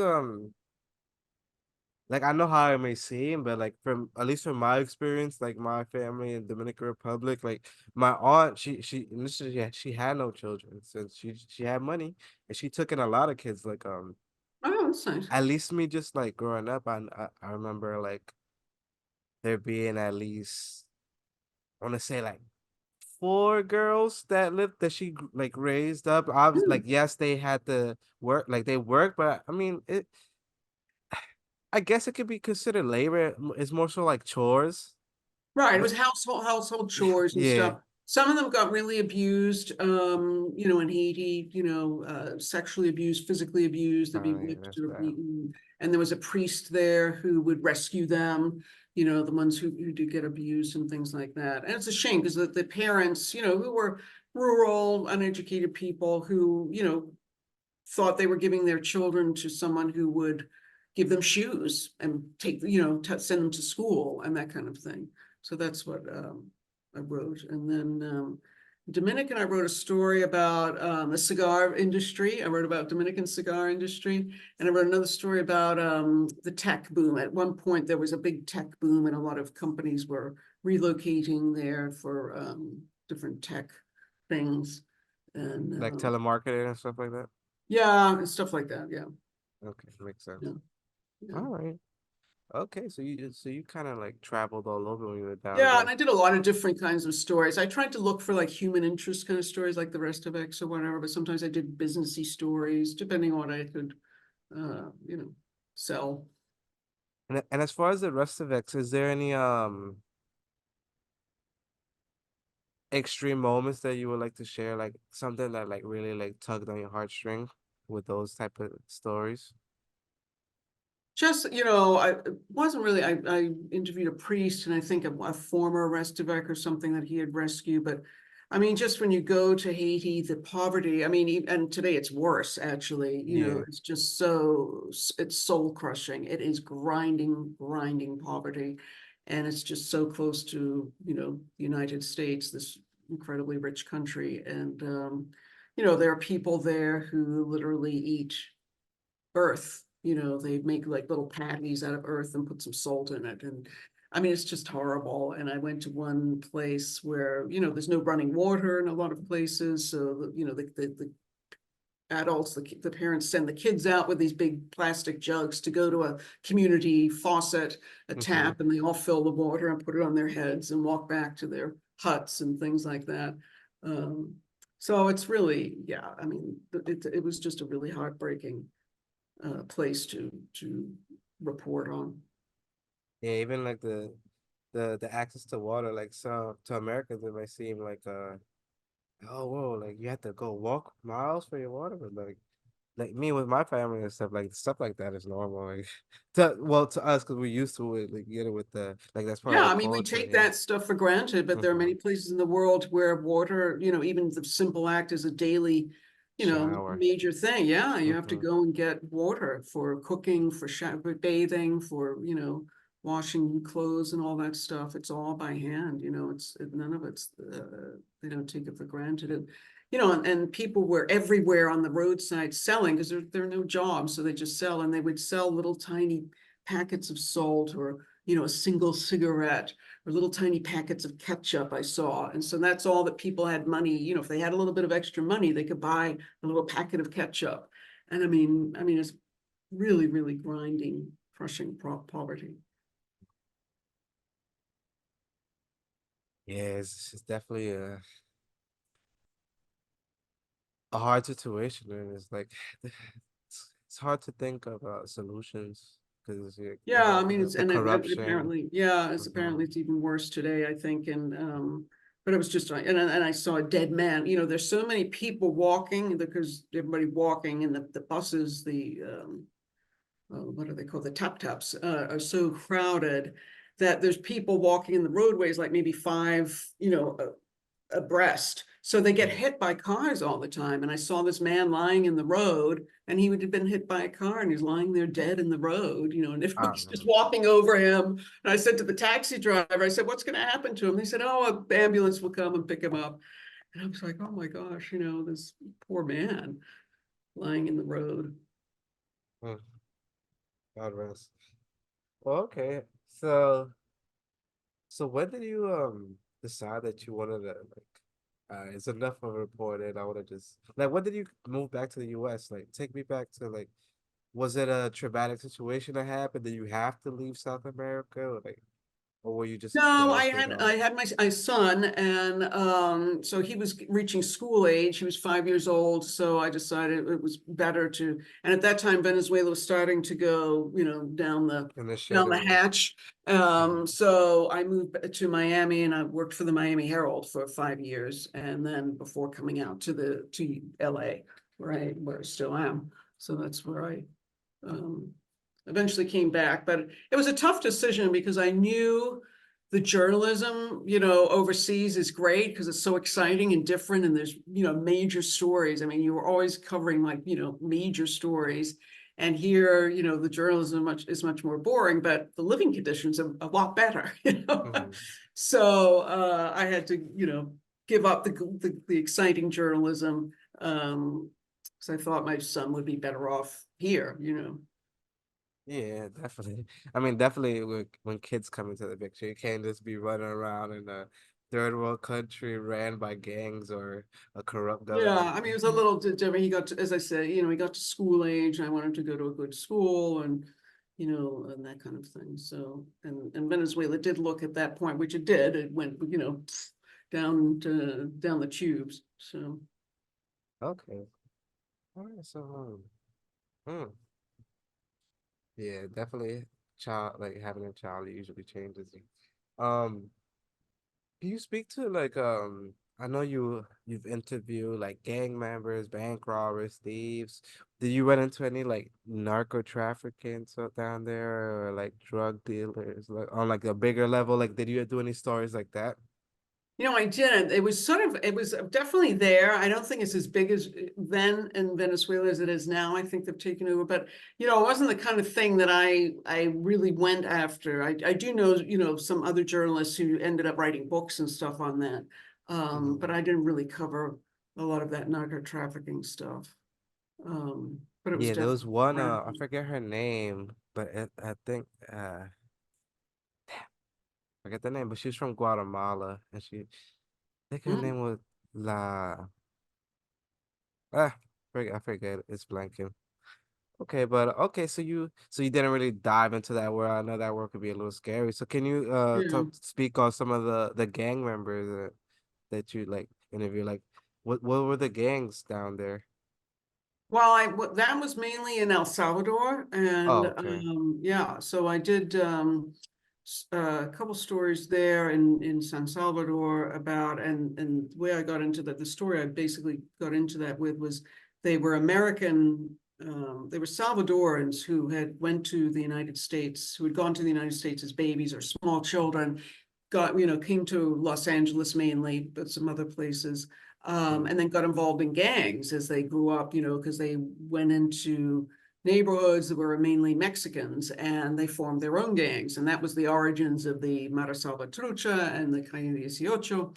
like I know how it may seem, but like from at least from my experience, like my family in Dominican Republic, like my aunt, she initially she had no children since she had money and she took in a lot of kids. Like Oh, that's nice. at least me just like growing up, I remember like there being at least I want to say like four girls that lived that she like raised up. I was like, Hmm. yes, they had to work, like they worked, but I mean it. I guess it could be considered labor. It's more so like chores. Right, it But was household chores and yeah, stuff. Some of them got really abused, in Haiti, sexually abused, physically abused, they'd be yeah, whipped that's or bad. beaten. And there was a priest there who would rescue them, the ones who did get abused and things like that. And it's a shame because the parents, who were rural, uneducated people who, thought they were giving their children to someone who would give them shoes and take, send them to school and that kind of thing. So that's what I wrote. And then Dominican, I wrote a story about the cigar industry. I wrote about Dominican cigar industry, and I wrote another story about the tech boom. At one point, there was a big tech boom, and a lot of companies were relocating there for different tech things. And Like telemarketing and stuff like that. yeah, and stuff like that. Yeah, Okay, makes sense. yeah, yeah. All right. Okay, so you kind of like traveled all over when you were down Yeah, and there. I did a lot of different kinds of stories. I tried to look for like human interest kind of stories, like the rest of X or whatever. But sometimes I did businessy stories, depending on what I could, sell. And as far as the rest of X, is there any extreme moments that you would like to share, like something that like really like tugged on your heartstring with those type of stories? Just, I it wasn't really, I interviewed a priest and I think a former Restavek or something that he had rescued. But I mean, just when you go to Haiti, the poverty, I mean, and today it's worse, actually, Yeah. it's just it's soul crushing. It is grinding poverty. And it's just so close to, the United States, this incredibly rich country. And there are people there who literally eat earth. They make like little patties out of earth and put some salt in it. And I mean, it's just horrible. And I went to one place where, there's no running water in a lot of places. So, the adults, the parents send the kids out with these big plastic jugs to go to a community faucet, a tap, and they all fill the water and put it on their heads and walk back to their huts and things like that. So it's really, yeah, I mean, it was just a really heartbreaking place to report on. Yeah, even like the access to water, like some to Americans, it might seem like oh whoa, like you have to go walk miles for your water, but like me with my family and stuff like that is normal. Like to us because we're used to it, like get it with the like that's part of Yeah, the I mean, we culture. take Yeah. that stuff for granted, but there are many places in the world where water, even the simple act is a daily, Shower. major thing. Yeah, you have to Hmm. go and get water for cooking, for bathing, for, washing clothes and all that stuff. It's all by hand, none of it's, they don't take it for granted. And, and people were everywhere on the roadside selling because there are no jobs. So they just sell, and they would sell little tiny packets of salt, or a single cigarette, or little tiny packets of ketchup I saw. And so that's all that people had money, if they had a little bit of extra money, they could buy a little packet of ketchup. And I mean, it's really, really grinding, crushing poverty. Yeah, it's definitely a hard situation, and it's like it's hard to think of solutions because Yeah, I mean, it's, the and corruption. apparently, yeah, Hmm. it's even worse today, I think. And, but it was just, and I saw a dead man, there's so many people walking because everybody walking, and the buses, what are they called? The tap taps, are so crowded that there's people walking in the roadways, like maybe five, abreast. So they get hit by cars all the time. And I saw this man lying in the road, and he would have been hit by a car, and he's lying there dead in the road, and everybody's just Um, walking over him. And I said to the taxi driver, I said, what's going to happen to him? They said, oh, an ambulance will come and pick him up. And I was like, oh my gosh, this poor man lying in the road. mm, God rest. Well, okay. So when did you decide that you wanted to it's enough of a reporting. I want to just like when did you move back to the US? Like take me back to like was it a traumatic situation that happened? Did you have to leave South America or were you just No, done I with it had all? I had my son, and so he was reaching school age. He was 5 years old, so I decided it was better to. And at that time, Venezuela was starting to go, down the In the hatch. Mhm. So I moved to Miami, and I worked for the Miami Herald for 5 years, and then before coming out to LA, where I still am. So that's where I um, eventually came back. But it was a tough decision because I knew the journalism, overseas is great because it's so exciting and different, and there's, major stories. I mean, you were always covering like, major stories. And here, the journalism is much more boring, but the living conditions are a lot better, Mhm. So I had to, give up the exciting journalism, because I thought my son would be better off here. Yeah, definitely. I mean, definitely when kids come into the picture, you can't just be running around in a third world country ran by gangs or a corrupt Yeah, government. I mean, it was a little different. He got to, as I say, he got to school age, and I wanted to go to a good school, and, and that kind of thing. So, and Venezuela did look at that point, which it did. It went, down the tubes. So, Okay. All right, so yeah, definitely child like having a child usually changes you. Um, can you speak to like I know you've interviewed like gang members, bank robbers, thieves. Did you run into any like narco trafficking so down there or like drug dealers like on like a bigger level? Like did you do any stories like that? I didn't. It was definitely there. I don't think it's as big as then in Venezuela as it is now. I think they've taken over, but it wasn't the kind of thing that I really went after. I do know, some other journalists who ended up writing books and stuff on that. But Mhm. I didn't really cover a lot of that narco trafficking stuff. But it was Yeah, there was definitely one, around. I forget her name, but I think, forget the name, but she's from Guatemala, and I think her Mm, name was La, I forget, it's blanking. Okay, but okay, so you didn't really dive into that world. I know that world could be a little scary. So can you yeah. speak on some of the gang members that you like interview? Like what were the gangs down there? Well, that was mainly in El Salvador, and Oh, okay. yeah, so I did a couple stories there in San Salvador about, and the way I got into that, the story I basically got into that with was they were American, they were Salvadorans who had went to the United States, who had gone to the United States as babies or small children, came to Los Angeles mainly, but some other places, Mm, and then got involved in gangs as they grew up, because they went into neighborhoods that were mainly Mexicans and they formed their own gangs. And that was the origins of the Mara Salvatrucha and the Calle 18,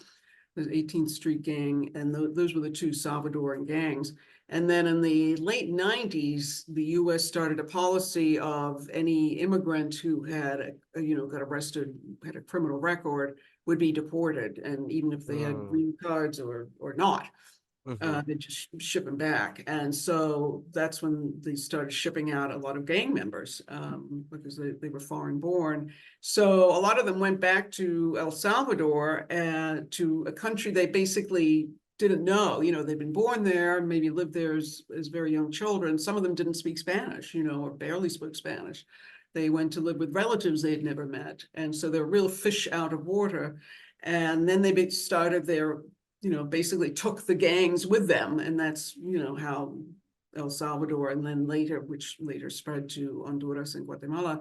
the 18th Street Gang. And those were the two Salvadoran gangs. And then in the late 90s, the US started a policy of any immigrant who had, got arrested, had a criminal record, would be deported. And even if they had mm, green cards or not, mm-hmm. they just ship them back. And so that's when they started shipping out a lot of gang members, because they were foreign born. So a lot of them went back to El Salvador and to a country they basically didn't know. They'd been born there, maybe lived there as very young children. Some of them didn't speak Spanish, or barely spoke Spanish. They went to live with relatives they'd never met. And so they're real fish out of water. And then they started their, basically took the gangs with them. And that's, how El Salvador, and then later, which later spread to Honduras and Guatemala,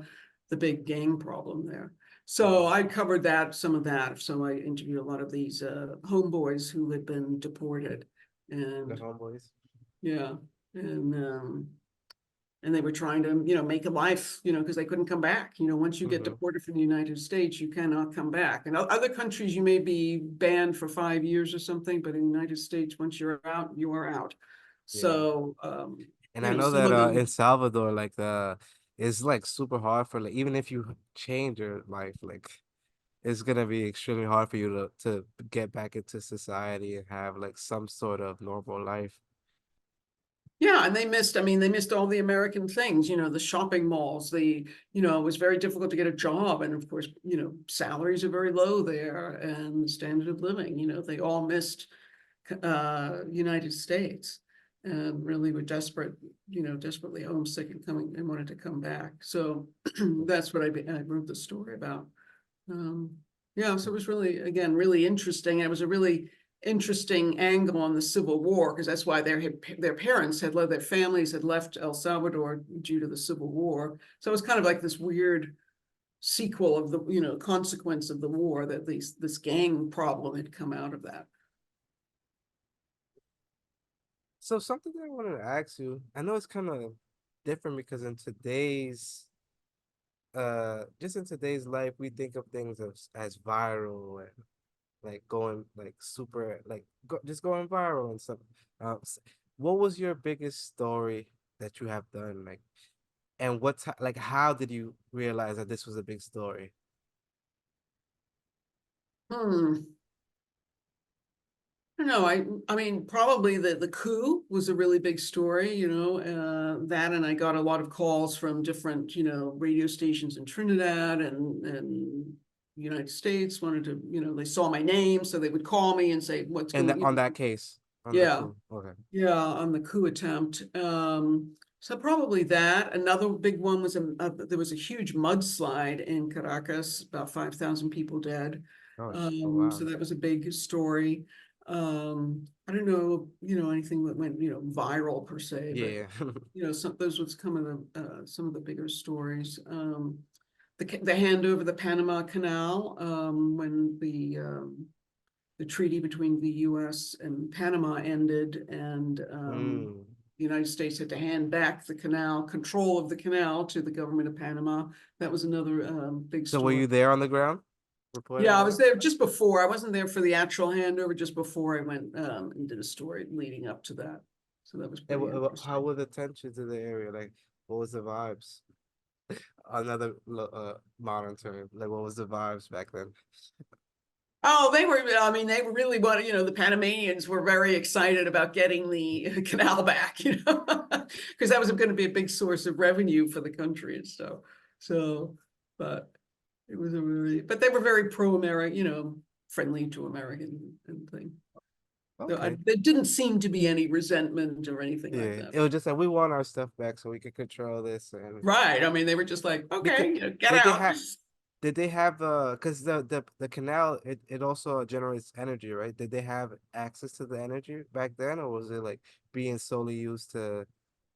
the big gang problem there. So Mm. I covered some of that. So I interviewed a lot of these homeboys who had been deported. The And homeboys. yeah, and they were trying to, make a life, because they couldn't come back. Once you get Mm-hmm. deported from the United States, you cannot come back. In other countries, you may be banned for 5 years or something, but in the United States, once you're out, you are out. Yeah. So, And I know some that of them, in Salvador, like it's like super hard for like even if you change your life, like it's gonna be extremely hard for you to get back into society and have like some sort of normal life. yeah, and they missed all the American things, the shopping malls, it was very difficult to get a job. And of course, salaries are very low there and the standard of living, they all missed United States and really were desperate, desperately homesick and coming and wanted to come back. So that's what I wrote the story about. Um, yeah, so it was really, again, really interesting. It was a really interesting angle on the Civil War because that's why their parents had left, their families had left El Salvador due to the Civil War. So it was kind of like this weird sequel of the, consequence of the war, that this gang problem had come out of that. So something that I wanted to ask you, I know it's kind of different because just in today's life, we think of things as viral and like going like super like just going viral and stuff. What was your biggest story that you have done like, and like how did you realize that this was a big story? Hmm. No, I mean, probably the coup was a really big story, that, and I got a lot of calls from different, radio stations in Trinidad and United States wanted to, they saw my name, so they would call me and say, what's And going, on that case, on the yeah, coup. Okay. yeah, on the coup attempt. So probably that. Another big one was there was a huge mudslide in Caracas, about 5,000 people dead. Oh So wow. that was a big story. I don't know, anything that went, viral per se, but Yeah. those was some of the bigger stories. The hand over the Panama Canal, when the treaty between the US and Panama ended, and Mm. the United States had to hand back the canal, control of the canal, to the government of Panama. That was another big So were story. you there on the ground? reporting Yeah, I on was it? there just before. I wasn't there for the actual handover, just before I went and did a story leading up to that. So that was And pretty how interesting. were the tensions in the area? Like, what was the vibes? Another modern term. Like, what was the vibes back then? Oh, they were, I mean, they really wanted, the Panamanians were very excited about getting the canal back, because that was going to be a big source of revenue for the country and stuff. So, but it was but they were very pro-American, friendly to American and thing. So Okay. there didn't seem to be any resentment or anything like Yeah, that. it was just like we want our stuff back so we can control this. And Right. I mean, they were just like, did they okay, get did they out. have did they have because the canal it also generates energy, right? Did they have access to the energy back then, or was it like being solely used to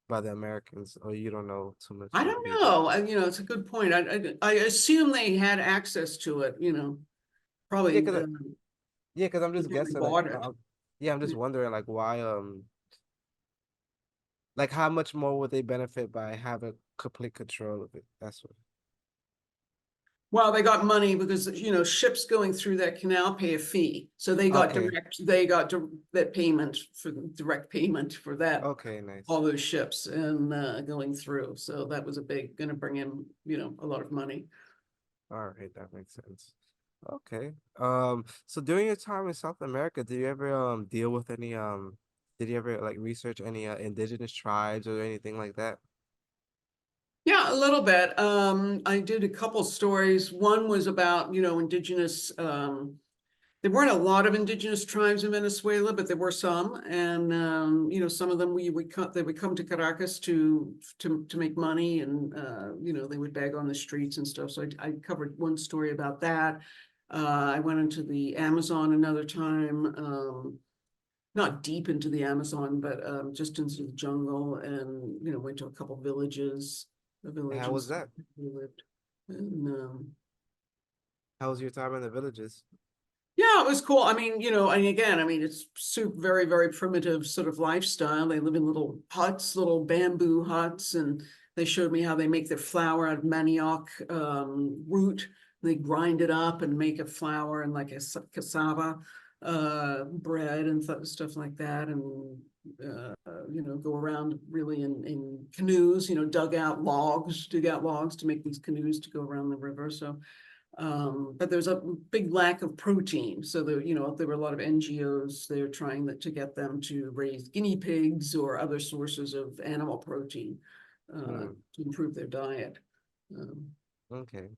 by the Americans? Or you don't know too much I on don't either. know. It's a good point. I assume they had access to it, Yeah, probably because I'm they just probably guessing like bought it. yeah, I'm just wondering like why like how much more would they benefit by having complete control of it? That's what. Well, they got money because, ships going through that canal pay a fee. So Okay. they got that payment direct payment for that, Okay, nice. all those ships and going through. So that was going to bring in, a lot of money. All right, that makes sense. Okay. So during your time in South America, did you ever deal with any did you ever like research any indigenous tribes or anything like that? Yeah, a little bit. I did a couple stories. One was about, indigenous, there weren't a lot of indigenous tribes in Venezuela, but there were some. And, some of them they would come to Caracas to make money and, they would beg on the streets and stuff. So I covered one story about that. I went into the Amazon another time, not deep into the Amazon, but just into the jungle and, went to a couple villages, the How was villages that? we lived. And, How was your time in the villages? yeah, it was cool. I mean, and again, I mean, it's super, very, very primitive sort of lifestyle. They live in little huts, little bamboo huts, and they showed me how they make their flour out of manioc root. They grind it up and make a flour and like a cassava bread and stuff like that. And, go around really in canoes, dig out logs to make these canoes to go around the river. So but there's a big lack of protein. So there were a lot of NGOs there trying to get them to raise guinea pigs or other sources of animal protein Hmm, to improve their diet. Um, okay.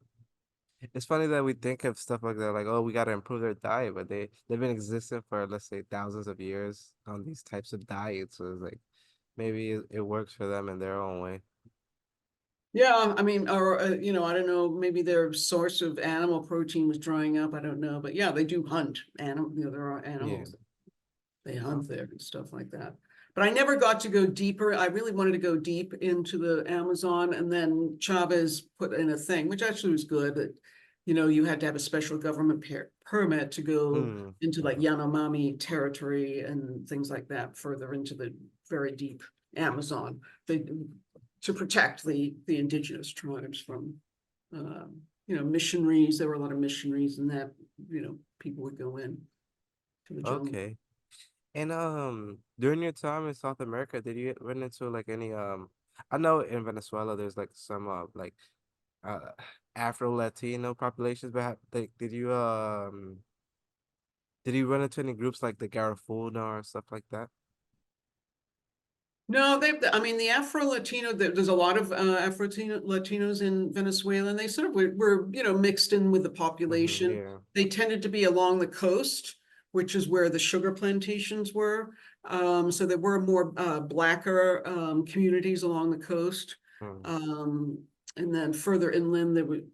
It's funny that we think of stuff like that, like, oh, we got to improve their diet, but they've been existing for, let's say, thousands of years on these types of diets. So it's like maybe it works for them in their own way. yeah, I mean, or I don't know, maybe their source of animal protein was drying up. I don't know, but yeah, they do hunt animal. There are Yeah. animals. They hunt Okay. there and stuff like that. But I never got to go deeper. I really wanted to go deep into the Amazon, and then Chavez put in a thing, which actually was good, that you had to have a special government permit to go Hmm. into like Yanomami territory and things like that, further into the very deep Amazon, to protect the indigenous tribes from missionaries. There were a lot of missionaries, and that people would go in to the jungle. Okay. And during your time in South America, did you run into like any I know in Venezuela there's like some like uh Afro Latino populations, but like did you run into any groups like the Garifuna or stuff like that? No, I mean, the Afro-Latino, there's a lot of Afro-Latinos in Venezuela, and they sort of were, mixed in with the Mm-hmm, population. yeah. They tended to be along the coast, which is where the sugar plantations were. So there were more blacker communities along the coast. Mm. Um, and then further inland, there would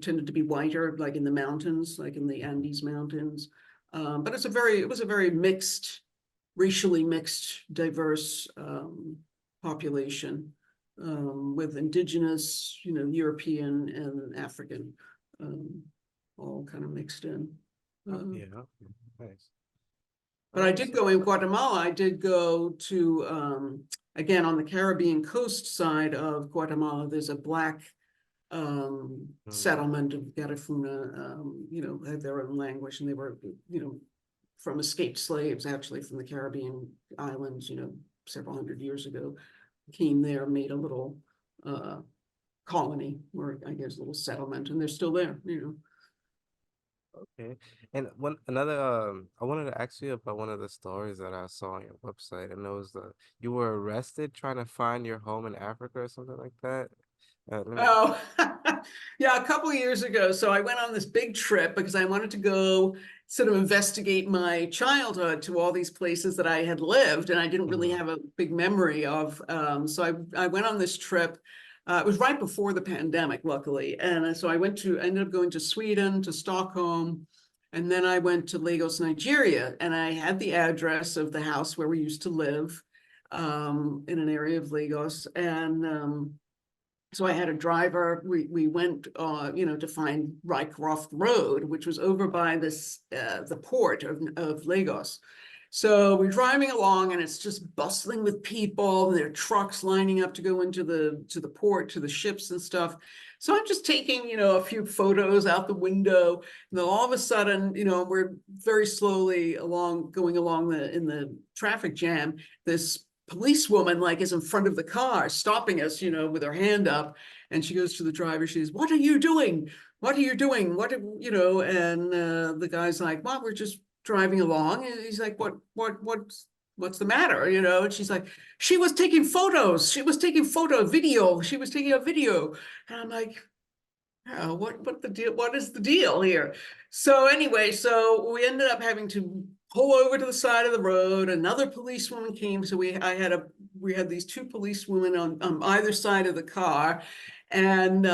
tended to be whiter, like in the mountains, like in the Andes Mountains. But it was a very mixed, racially mixed, diverse population with indigenous, European and African, um, all kind of mixed in. Oh, Uh, yeah. Okay. Nice. but I did So go in Guatemala. I did go to, again, on the Caribbean coast side of Guatemala, there's a black settlement of Garifuna, had their own language, and they were, from escaped slaves, actually from the Caribbean islands, several hundred years ago, came there, made a little colony, or I guess a little settlement, and they're still there, Okay. And I wanted to ask you about one of the stories that I saw on your website, and it was you were arrested trying to find your home in Africa or something like that. Let me. Oh, yeah, a couple of years ago. So I went on this big trip because I wanted to go sort of investigate my childhood to all these places that I had lived, and I didn't really Mhm. have a big memory of. So I went on this trip. It was right before the pandemic, luckily. And so I ended up going to Sweden, to Stockholm, and then I went to Lagos, Nigeria, and I had the address of the house where we used to live, in an area of Lagos. And so I had a driver. We went, to find Rycroft Road, which was over by the port of Lagos. So we're driving along, and it's just bustling with people. And there are trucks lining up to go into the port, to the ships and stuff. So I'm just taking, a few photos out the window. And then all of a sudden, we're very slowly going along in the traffic jam. This policewoman is in front of the car, stopping us, with her hand up. And she goes to the driver. She says, "What are you doing? What are you doing? And the guy's like, "Well, we're just driving along." And he's like, what's the matter? And she's like, "She was taking photos. She was taking video. She was taking a video." And I'm like, "Oh, what the deal? What is the deal here?" So anyway, so we ended up having to pull over to the side of the road. Another policewoman came, so we had these two policewomen on either side of the car, and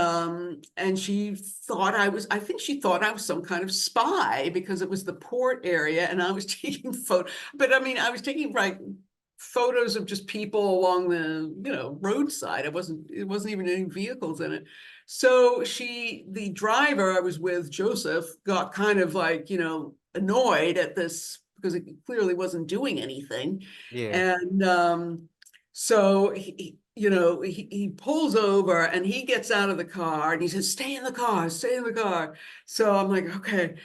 she thought I think she thought I was some kind of spy because it was the port area, and I was taking photos. But I mean, I was taking photos of just people along the roadside. It wasn't even any vehicles in it. So the driver I was with, Joseph, got kind of annoyed at this because it clearly wasn't doing anything. Yeah. And so he pulls over, and he gets out of the car, and he says, "Stay in the car, stay in the car." So I'm like, "Okay."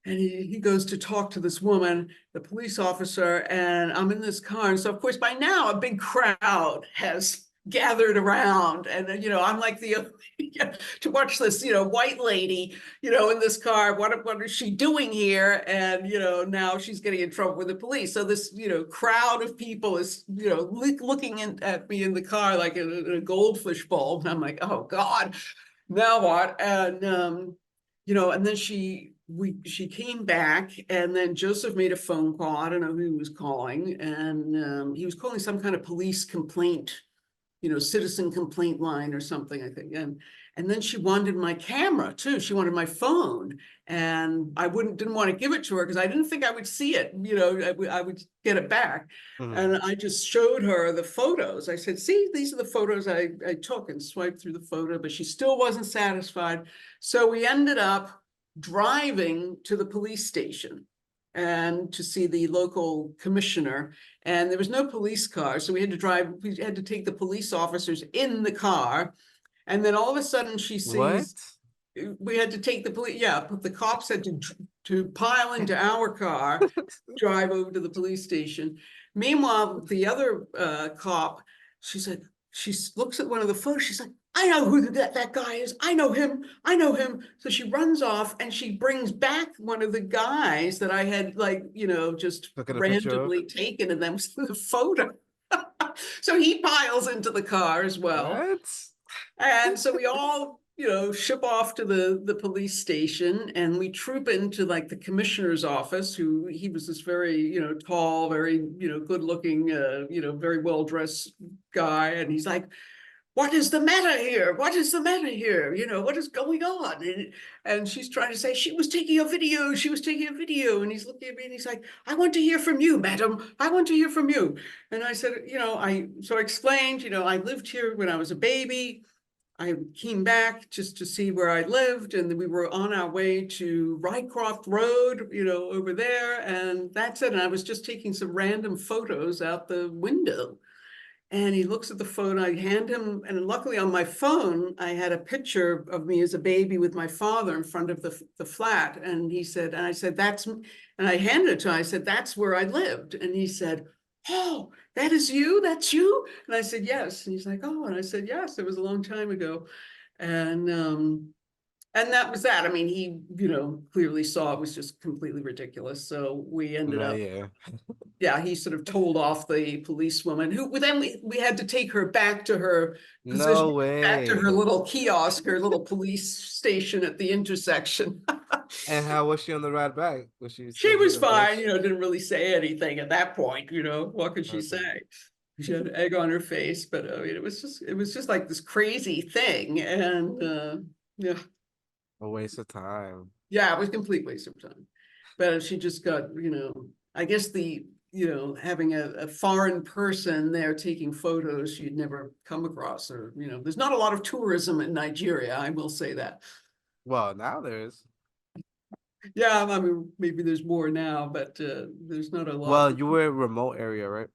And he goes to talk to this woman, the police officer, and I'm in this car. And so, of course, by now a big crowd has gathered around, and I'm like to watch this white lady in this car. What is she doing here? And now she's getting in trouble with the police. So this crowd of people is looking at me in the car like in a goldfish bowl. And I'm like, "Oh God, now what?" And and then she came back, and then Joseph made a phone call. I don't know who he was calling, and he was calling some kind of police complaint, citizen complaint line or something, I think. And then she wanted my camera too. She wanted my phone, and I didn't want to give it to her because I didn't think I would see it. I would get it back. Mhm. And I just showed her the photos. I said, "See, these are the photos I took," and swiped through the photo, but she still wasn't satisfied. So we ended up driving to the police station and to see the local commissioner. And there was no police car, so we had to take the police officers in the car. And then all of a sudden she What? sees we had to take the police. Yeah, but the cops had to pile into our car, drive over to the police station. Meanwhile, the other cop, she's like, she looks at one of the photos. She's like, "I know who that guy is. I know him. I know him." So she runs off, and she brings back one of the guys that I had just Looking a picture of. randomly taken, and then was the photo. So he piles into the car as well. What? And so we all, ship off to the police station, and we troop into the commissioner's office, who he was this very, tall, very, good looking, very well dressed guy. And he's like, "What is the matter here? What is the matter here? What is going on?" And she's trying to say, "She was taking a video. She was taking a video." And he's looking at me, and he's like, "I want to hear from you, madam. I want to hear from you." And I said, so I explained, I lived here when I was a baby. I came back just to see where I lived, and we were on our way to Rycroft Road, over there, and that's it. And I was just taking some random photos out the window. And he looks at the photo, I hand him, and luckily on my phone, I had a picture of me as a baby with my father in front of the flat. And he said, and I said, and I handed it to him, I said, that's where I lived. And he said, oh, that is you? That's you? And I said, yes. And he's like, oh, and I said, yes, it was a long time ago. And that was that. I mean, he, clearly saw it was just completely ridiculous. So we ended No, up, yeah. yeah, he sort of told off the policewoman who then we had to take her back to her position, No back to her way. little kiosk, her little police station at the intersection. And how was she on the ride back? Was she She still was being a fine, bitch? didn't really say anything at that point, what could she Okay. say? She had egg on her face, but I mean, it was just like this crazy thing. And yeah, A waste of time. yeah, it was a complete waste of time. But she just got, I guess having a foreign person there taking photos you'd never come across, or, there's not a lot of tourism in Nigeria, I will say that. Well, now there's. Yeah, I mean, maybe there's more now, but there's not a lot. Well, you were a remote area, right?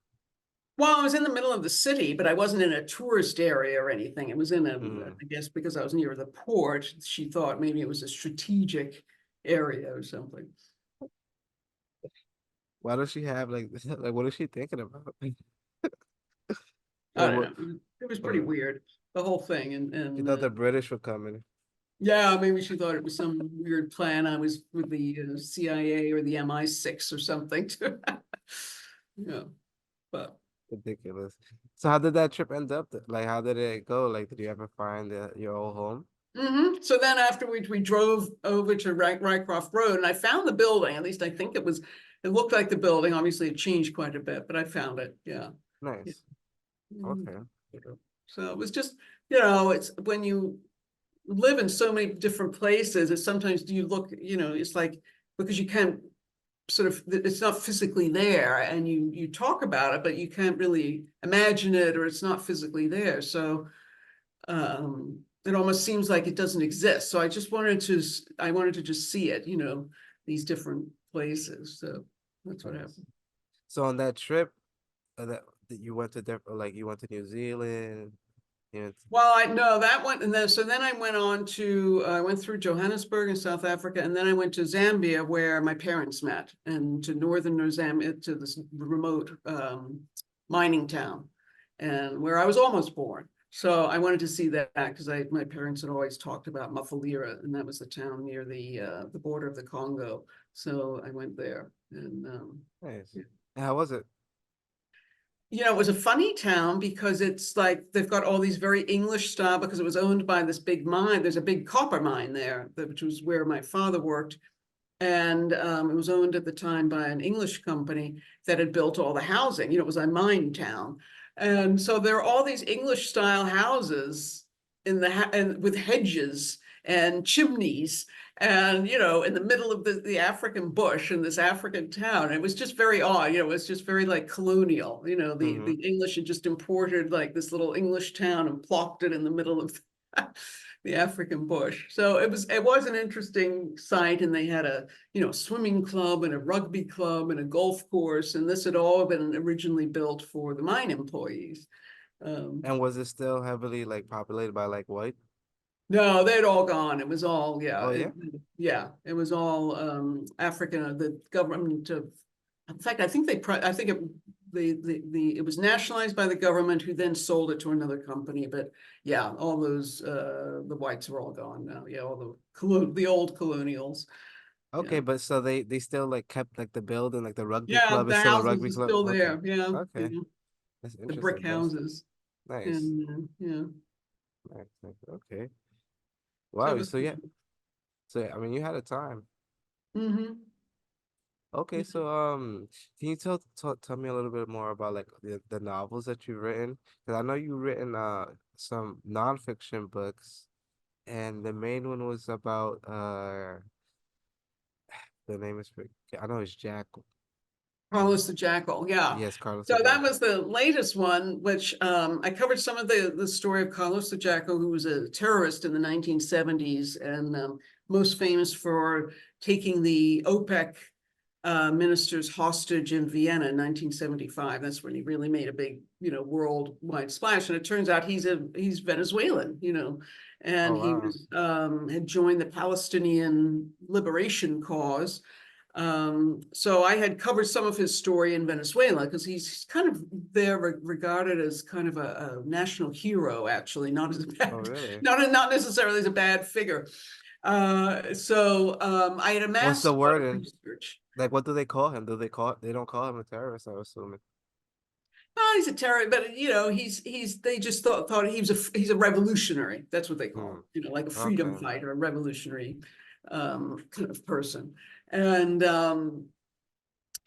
Well, I was in the middle of the city, but I wasn't in a tourist area or anything. It was Mm. I guess because I was near the port, she thought maybe it was a strategic area or something. Why does she have like like what is she thinking about? I Like don't what? know. It was pretty Uh, weird, the whole thing. she And thought the British were coming. yeah, maybe she thought it was some weird plan. I was with the CIA or the MI6 or something. Yeah, but Ridiculous. So how did that trip end up? Like, how did it go? Like, did you ever find your old home? So then afterwards we drove over to Rycroft Road, and I found the building. At least I think it looked like the building. Obviously it changed quite a bit, but I found it. Yeah. Yeah. Nice. Mhm. Okay. So it was just, it's when you live in so many different places, it's sometimes you look, it's like, because you can't sort of, it's not physically there, and you talk about it, but you can't really imagine it, or it's not physically there. So it almost seems like it doesn't exist. So I wanted to just see it, these different places. So that's what Nice. happened. So on that trip, that you went to different, like you went to New Zealand, you went Well, I know that one, and then I went on to I went through Johannesburg in South Africa, and then I went to Zambia where my parents met, and to northern Zambia, to this remote mining town, and where I was almost born. So I wanted to see that because my parents had always talked about Mafalira, and that was the town near the border of the Congo. So I went there, and nice. And how was it? it was a funny town because it's like they've got all these very English style, because it was owned by this big mine. There's a big copper mine there, which was where my father worked. And it was owned at the time by an English company that had built all the housing. It was a mine town. And so there are all these English style houses and with hedges and chimneys, and in the middle of the African bush in this African town. It was just very odd. It was just very like colonial. Mm-hmm. The English had just imported like this little English town and plopped it in the middle of the African bush. So it was an interesting sight, and they had a swimming club and a rugby club and a golf course, and this had all been originally built for the mine employees. Um, And was it still heavily like populated by like white? no, they'd all gone. It was all, Oh yeah. it was all African. The government of, in fact, I think I think it was nationalized by the government, who then sold it to another company. But yeah, all those the whites are all gone now. Yeah, all the old colonials. Yeah, Okay, but so they still like kept like the building, like the rugby yeah, club is the still a houses rugby are club. still Okay. there. Yeah, Okay. That's the brick interesting. That's houses, nice. and yeah, Nice. Nice. Okay. so it Wow. was. So yeah. So I mean, you had a time. Mm-hmm. Okay. So can you tell me a little bit more about like the novels that you've written? Because I know you've written some nonfiction books, and the main one was about the name is I know it's Jackal. Carlos the Jackal, yeah. Yes, Carlos the So that Jackal. was the latest one, which I covered some of the story of Carlos the Jackal, who was a terrorist in the 1970s, and most famous for taking the OPEC ministers hostage in Vienna in 1975. That's when he really made a big, worldwide splash. And it turns out he's Venezuelan, Oh and he wow. was had joined the Palestinian liberation cause. So I had covered some of his story in Venezuela because he's kind of there regarded as kind of a national hero, actually, not as a Oh bad, really? not necessarily as a bad figure. I had What's the amassed a lot of wording? research. Like, what do they call him? They don't call him a terrorist, I'm assuming. Oh, he's a terrorist, but they just thought he's a revolutionary. That's what they call Hmm. him, like a freedom Okay. fighter, a revolutionary kind of person. And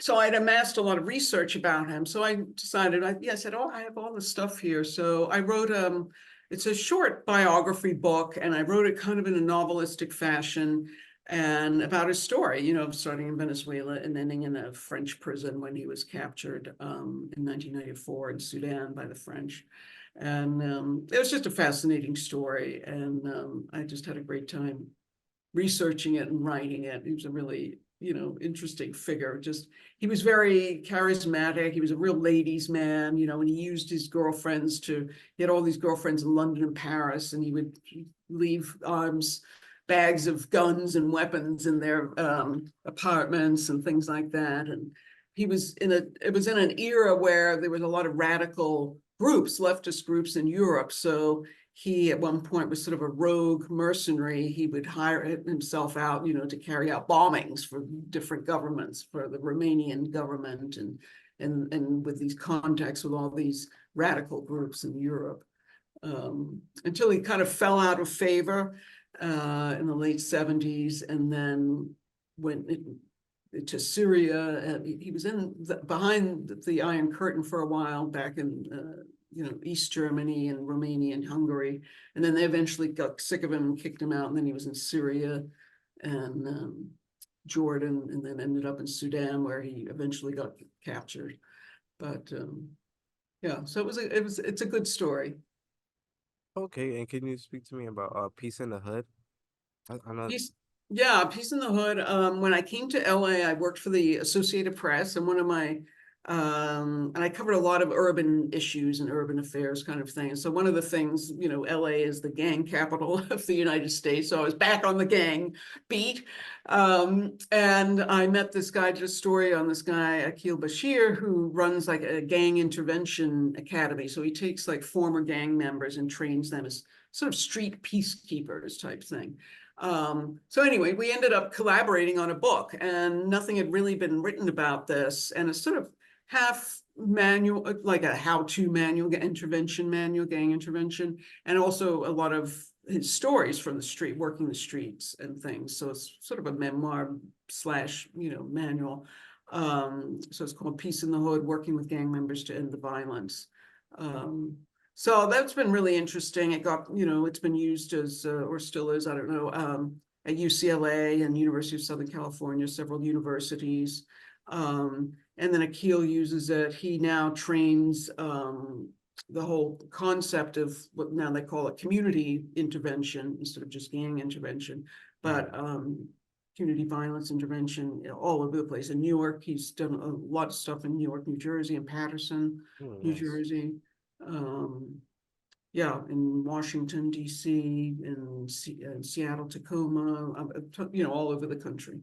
so I'd amassed a lot of research about him. So I decided, I said, oh, I have all this stuff here. So I wrote it's a short biography book, and I wrote it kind of in a novelistic fashion and about his story, starting in Venezuela and ending in a French prison when he was captured in 1994 in Sudan by the French. And it was just a fascinating story. And I just had a great time researching it and writing it. He was a really, interesting figure. Just he was very charismatic. He was a real ladies' man, and he used his girlfriends he had all these girlfriends in London and Paris, and he would leave bags of guns and weapons in their apartments and things like that. And it was in an era where there was a lot of radical groups, leftist groups in Europe. So he at one point was sort of a rogue mercenary. He would hire himself out, to carry out bombings for different governments, for the Romanian government, and with these contacts with all these radical groups in Europe, until he kind of fell out of favor in the late 70s, and then went to Syria. He was behind the Iron Curtain for a while back in East Germany and Romania and Hungary. And then they eventually got sick of him and kicked him out. And then he was in Syria and Jordan, and then ended up in Sudan, where he eventually got captured. But yeah, so it's a good story. Okay, and can you speak to me about Peace in the Hood? I know. Peace, yeah, Peace in the Hood. When I came to LA, I worked for the Associated Press, and and I covered a lot of urban issues and urban affairs kind of thing. So one of the things, LA is the gang capital of the United States. So I was back on the gang beat. And I met this guy, did a story on this guy, Akil Bashir, who runs like a gang intervention academy. So he takes like former gang members and trains them as sort of street peacekeepers type thing. So anyway, we ended up collaborating on a book, and nothing had really been written about this. And it's sort of half manual, like a how-to manual, gang intervention, and also a lot of his stories from the street, working the streets and things. So it's sort of a memoir slash, manual. So it's called Peace in the Hood, Working with Gang Members to End the Violence. So that's been really interesting. It got, it's been used as, or still is, I don't know, at UCLA and University of Southern California, several universities. And then Akil uses it. He now trains the whole concept of what now they call it community intervention instead of just gang intervention, but community violence intervention all over the place. In Newark, he's done a lot of stuff in Newark, New Jersey, and Paterson, New Nice. Jersey. Yeah, in Washington, D.C., in Seattle, Tacoma, all over the country.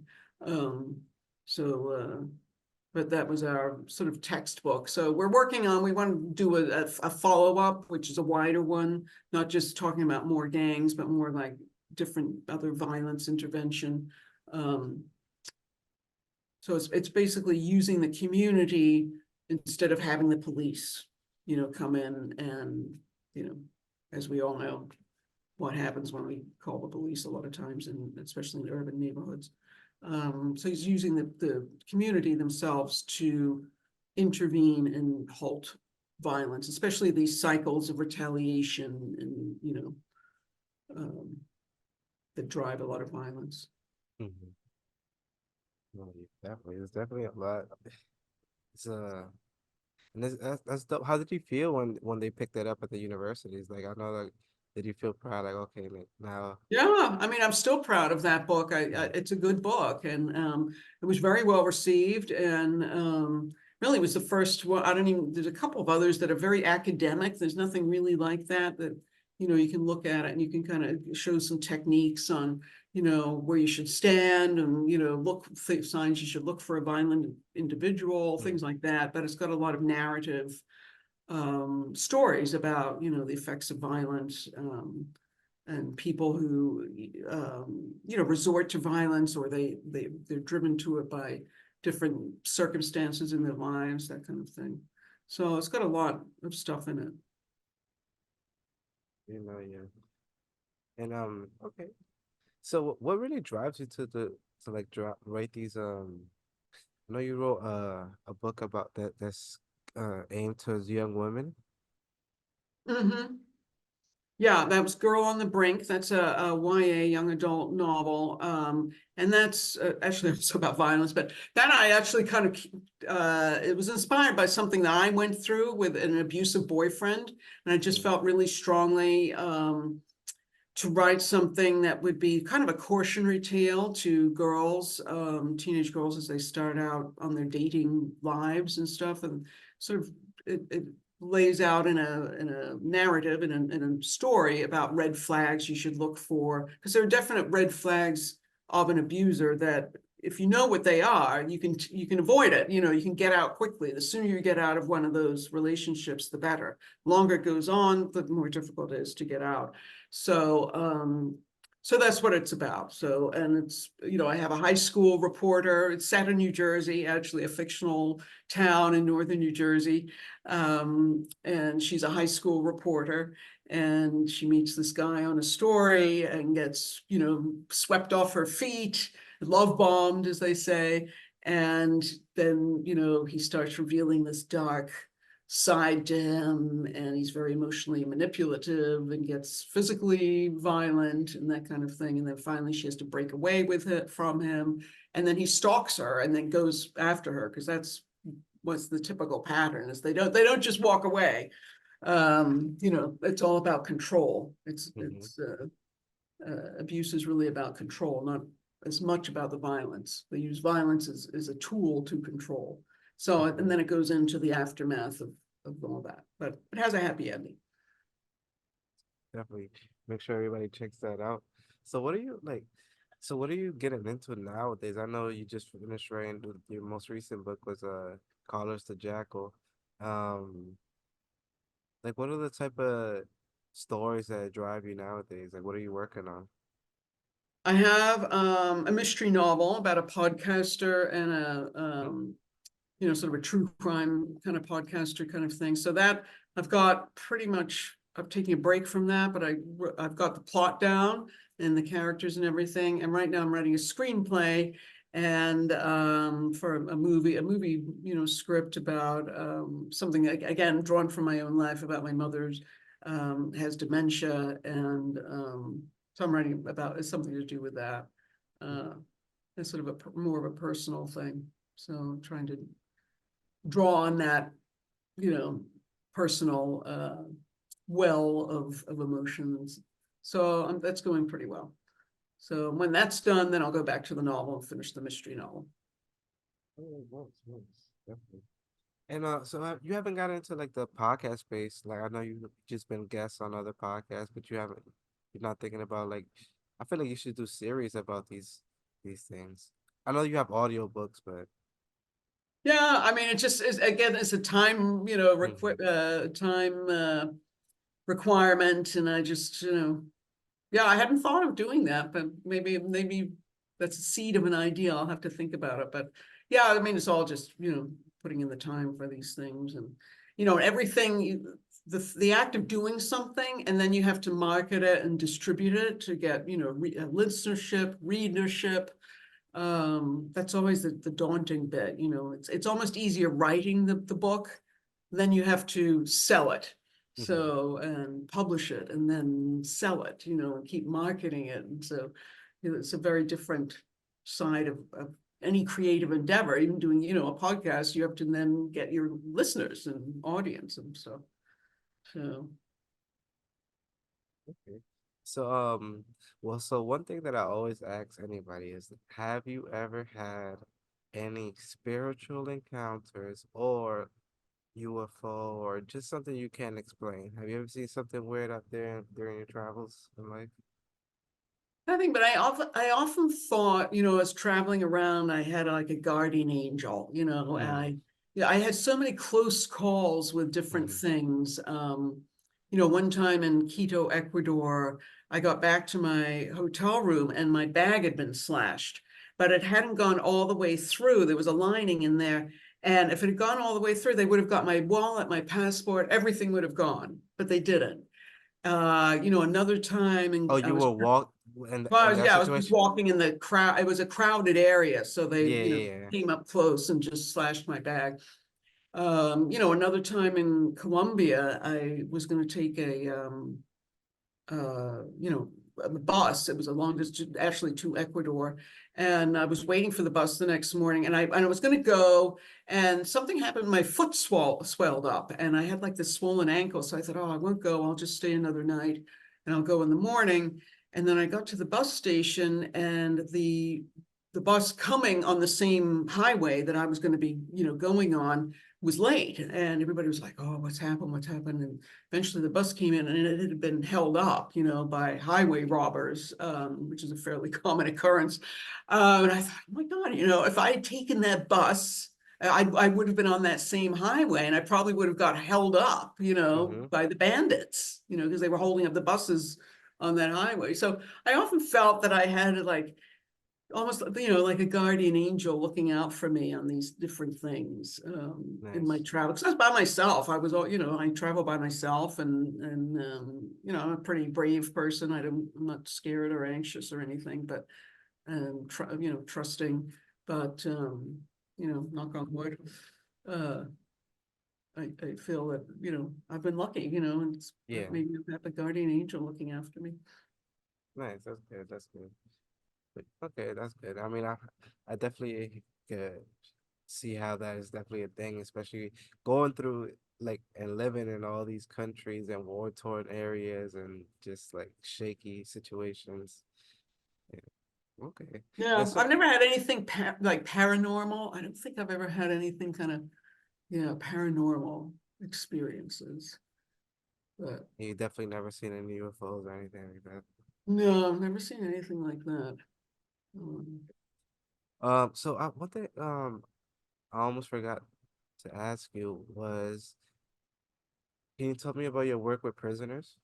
But that was our sort of textbook. So we want to do a follow-up, which is a wider one, not just talking about more gangs, but more like different other violence intervention. So it's basically using the community instead of having the police, come in and, as we all know, what happens when we call the police a lot of times, and especially in urban neighborhoods. So he's using the community themselves to intervene and halt violence, especially these cycles of retaliation and, that drive a lot of violence. Mhm. No, definitely, it's definitely a lot. It's and that's dope. How did you feel when they picked that up at the universities? Like I know like did you feel proud? Like, okay, like now. Yeah, I mean, I'm still proud of that book. It's a good book, and it was very well received, and really was the first one. I don't even. There's a couple of others that are very academic. There's nothing really like that you can look at it and you can kind of show some techniques on where you should stand and look signs you should look for a violent individual, things like that. But it's got a lot of narrative stories about the effects of violence. And people who resort to violence, or they're driven to it by different circumstances in their lives, that kind of thing. So it's got a lot of stuff in it. Yeah. And okay. So what really drives you to like write these I know you wrote a book about that's aimed towards young women. Mm-hmm. Yeah, that was Girl on the Brink. That's a YA young adult novel. And that's actually also about violence, but that I actually kind of, it was inspired by something that I went through with an abusive boyfriend. And I just felt really strongly to write something that would be kind of a cautionary tale to girls, teenage girls, as they start out on their dating lives and stuff. And sort of it lays out in a narrative, in a story about red flags you should look for, because there are definite red flags of an abuser that if you know what they are, you can avoid it. You can get out quickly. The sooner you get out of one of those relationships, the better. The longer it goes on, the more difficult it is to get out. So that's what it's about. So, and it's, I have a high school reporter. It's set in New Jersey, actually a fictional town in northern New Jersey. And she's a high school reporter, and she meets this guy on a story and gets, swept off her feet, love bombed, as they say. And then, he starts revealing this dark side to him, and he's very emotionally manipulative and gets physically violent and that kind of thing. And then finally she has to break away with it from him, and then he stalks her and then goes after her, because that's what's the typical pattern is they don't just walk away. It's all about control. Abuse is really about control, not as much about the violence. They use violence as a tool to control. So, and then it goes into the aftermath of all that, but it has a happy ending. Definitely make sure everybody checks that out. So what are you like? So what are you getting into nowadays? I know you just finished writing your most recent book was Callers to Jackal. Um, like what are the type of stories that drive you nowadays? Like what are you working on? I have a mystery novel about a podcaster and sort of a true crime kind of podcaster kind of thing. So that I've got pretty much, I'm taking a break from that, but I've got the plot down and the characters and everything. And right now I'm writing a screenplay and for a movie, script about something, again, drawn from my own life, about my mother's has dementia. And so I'm writing about, it's something to do with that. It's sort of more of a personal thing. So I'm trying to draw on that, personal well of emotions. So that's going pretty well. So when that's done, then I'll go back to the novel and finish the mystery novel. Oh, nice, definitely. And so you haven't got into like the podcast space. Like I know you've just been guests on other podcasts, but you're not thinking about like, I feel like you should do series about these things. I know you have audiobooks, but Yeah, I mean, it just is, again, it's a time, Mhm. requirement, and I just, yeah, I hadn't thought of doing that, but maybe that's a seed of an idea. I'll have to think about it. But yeah, I mean, it's all just, putting in the time for these things, and everything, the act of doing something, and then you have to market it and distribute it to get, listenership, readership. That's always the daunting bit. It's almost easier writing the book, then you have to sell it. Mhm. So, and publish it and then sell it, and keep marketing it. And so, it's a very different side of any creative endeavor. Even doing, a podcast, you have to then get your listeners and audience and stuff. So Okay. So, well, so one thing that I always ask anybody is, have you ever had any spiritual encounters or UFO or just something you can't explain? Have you ever seen something weird out there during your travels in life? I think, but I often thought, as traveling around, I had like a guardian angel, and Mm, yeah, I had so many close calls with different mm-hmm. things. One time in Quito, Ecuador, I got back to my hotel room and my bag had been slashed, but it hadn't gone all the way through. There was a lining in there. And if it had gone all the way through, they would have got my wallet, my passport, everything would have gone, but they didn't. Another time, and Oh, I you was will walk well, in that I was just situation? walking in the crowd. It was a crowded area, so they, Yeah, yeah, yeah. came up close and just slashed my bag. Another time in Colombia, I was going to take a bus. It was a long distance, actually to Ecuador, and I was waiting for the bus the next morning, and I was going to go, and something happened. My foot swelled up, and I had like this swollen ankle. So I thought, oh, I won't go. I'll just stay another night, and I'll go in the morning. And then I got to the bus station, and the bus coming on the same highway that I was going to be, going on was late, and everybody was like, "Oh, what's happened? What's happened?" And eventually the bus came in and it had been held up, by highway robbers, which is a fairly common occurrence. And I thought, oh my God, if I had taken that bus, I would have been on that same highway and I probably would have got held up, Mm-hmm. by the bandits, because they were holding up the buses on that highway. So I often felt that I had like almost, like a guardian angel looking out for me on these different things, in my Nice. travel. Because I was by myself. I was all, I travel by myself, and I'm a pretty brave person. I'm not scared or anxious or anything, but trusting. But knock on wood. Uh, I feel that I've been lucky, and Yeah. maybe I've got the guardian angel looking after me. Nice. That's good. That's good. But, okay, that's good. I mean, I definitely could see how that is definitely a thing, especially going through like and living in all these countries and war-torn areas and just like shaky situations. Yeah. Okay. And Yeah, so I've never had anything like paranormal. I don't think I've ever had anything kind of, paranormal experiences. But you definitely never seen any UFOs or anything like that. no, I've never seen anything like that. Um, So one thing I almost forgot to ask you was, can you tell me about your work with prisoners?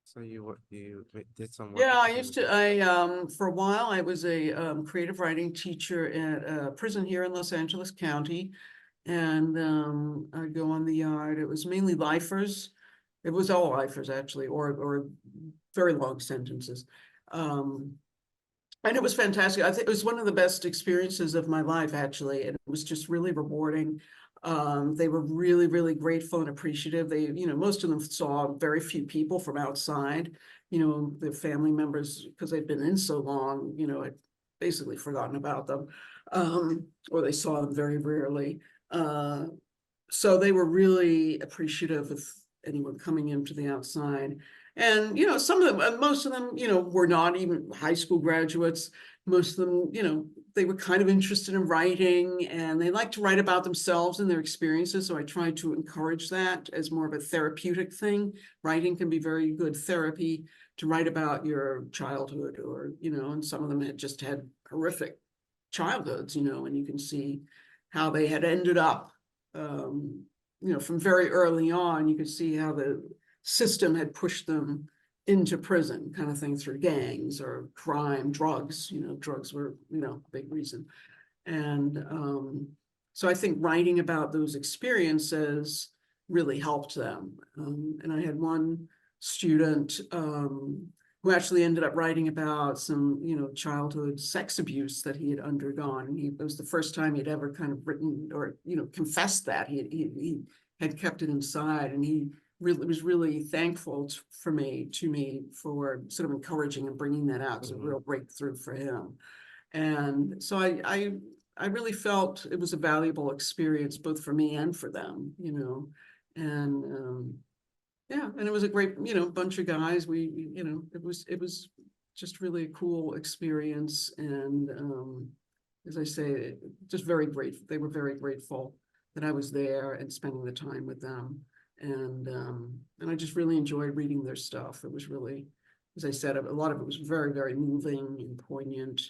So did some work yeah, with I prisoners. used to, for a while, I was a creative writing teacher at a prison here in Los Angeles County. And I'd go on the yard. It was mainly lifers. It was all lifers actually, or very long sentences. Um, And it was fantastic. I think it was one of the best experiences of my life, actually. And it was just really rewarding. They were really, really grateful and appreciative. Most of them saw very few people from outside, the family members, because they'd been in so long, had basically forgotten about them. Or they saw them very rarely. So they were really appreciative of anyone coming into the outside. And, some of them, most of them, were not even high school graduates. Most of them, they were kind of interested in writing and they like to write about themselves and their experiences. So I tried to encourage that as more of a therapeutic thing. Writing can be very good therapy to write about your childhood or, and some of them had just had horrific childhoods, and you can see how they had ended up, from very early on. You could see how the system had pushed them into prison, kind of thing, through gangs or crime, drugs. Drugs were, a big reason. And so I think writing about those experiences really helped them. And I had one student who actually ended up writing about some, childhood sex abuse that he had undergone. And it was the first time he'd ever kind of written or, confessed that he had kept it inside. And he really was really thankful to me for sort of encouraging and bringing that out. It's a Mm-hmm. real breakthrough for him. And so I really felt it was a valuable experience both for me and for them, and Yeah, and it was a great, bunch of guys. It was just really a cool experience. And as I say, just very grateful. They were very grateful that I was there and spending the time with them. And I just really enjoyed reading their stuff. It was really, as I said, a lot of it was very, very moving and poignant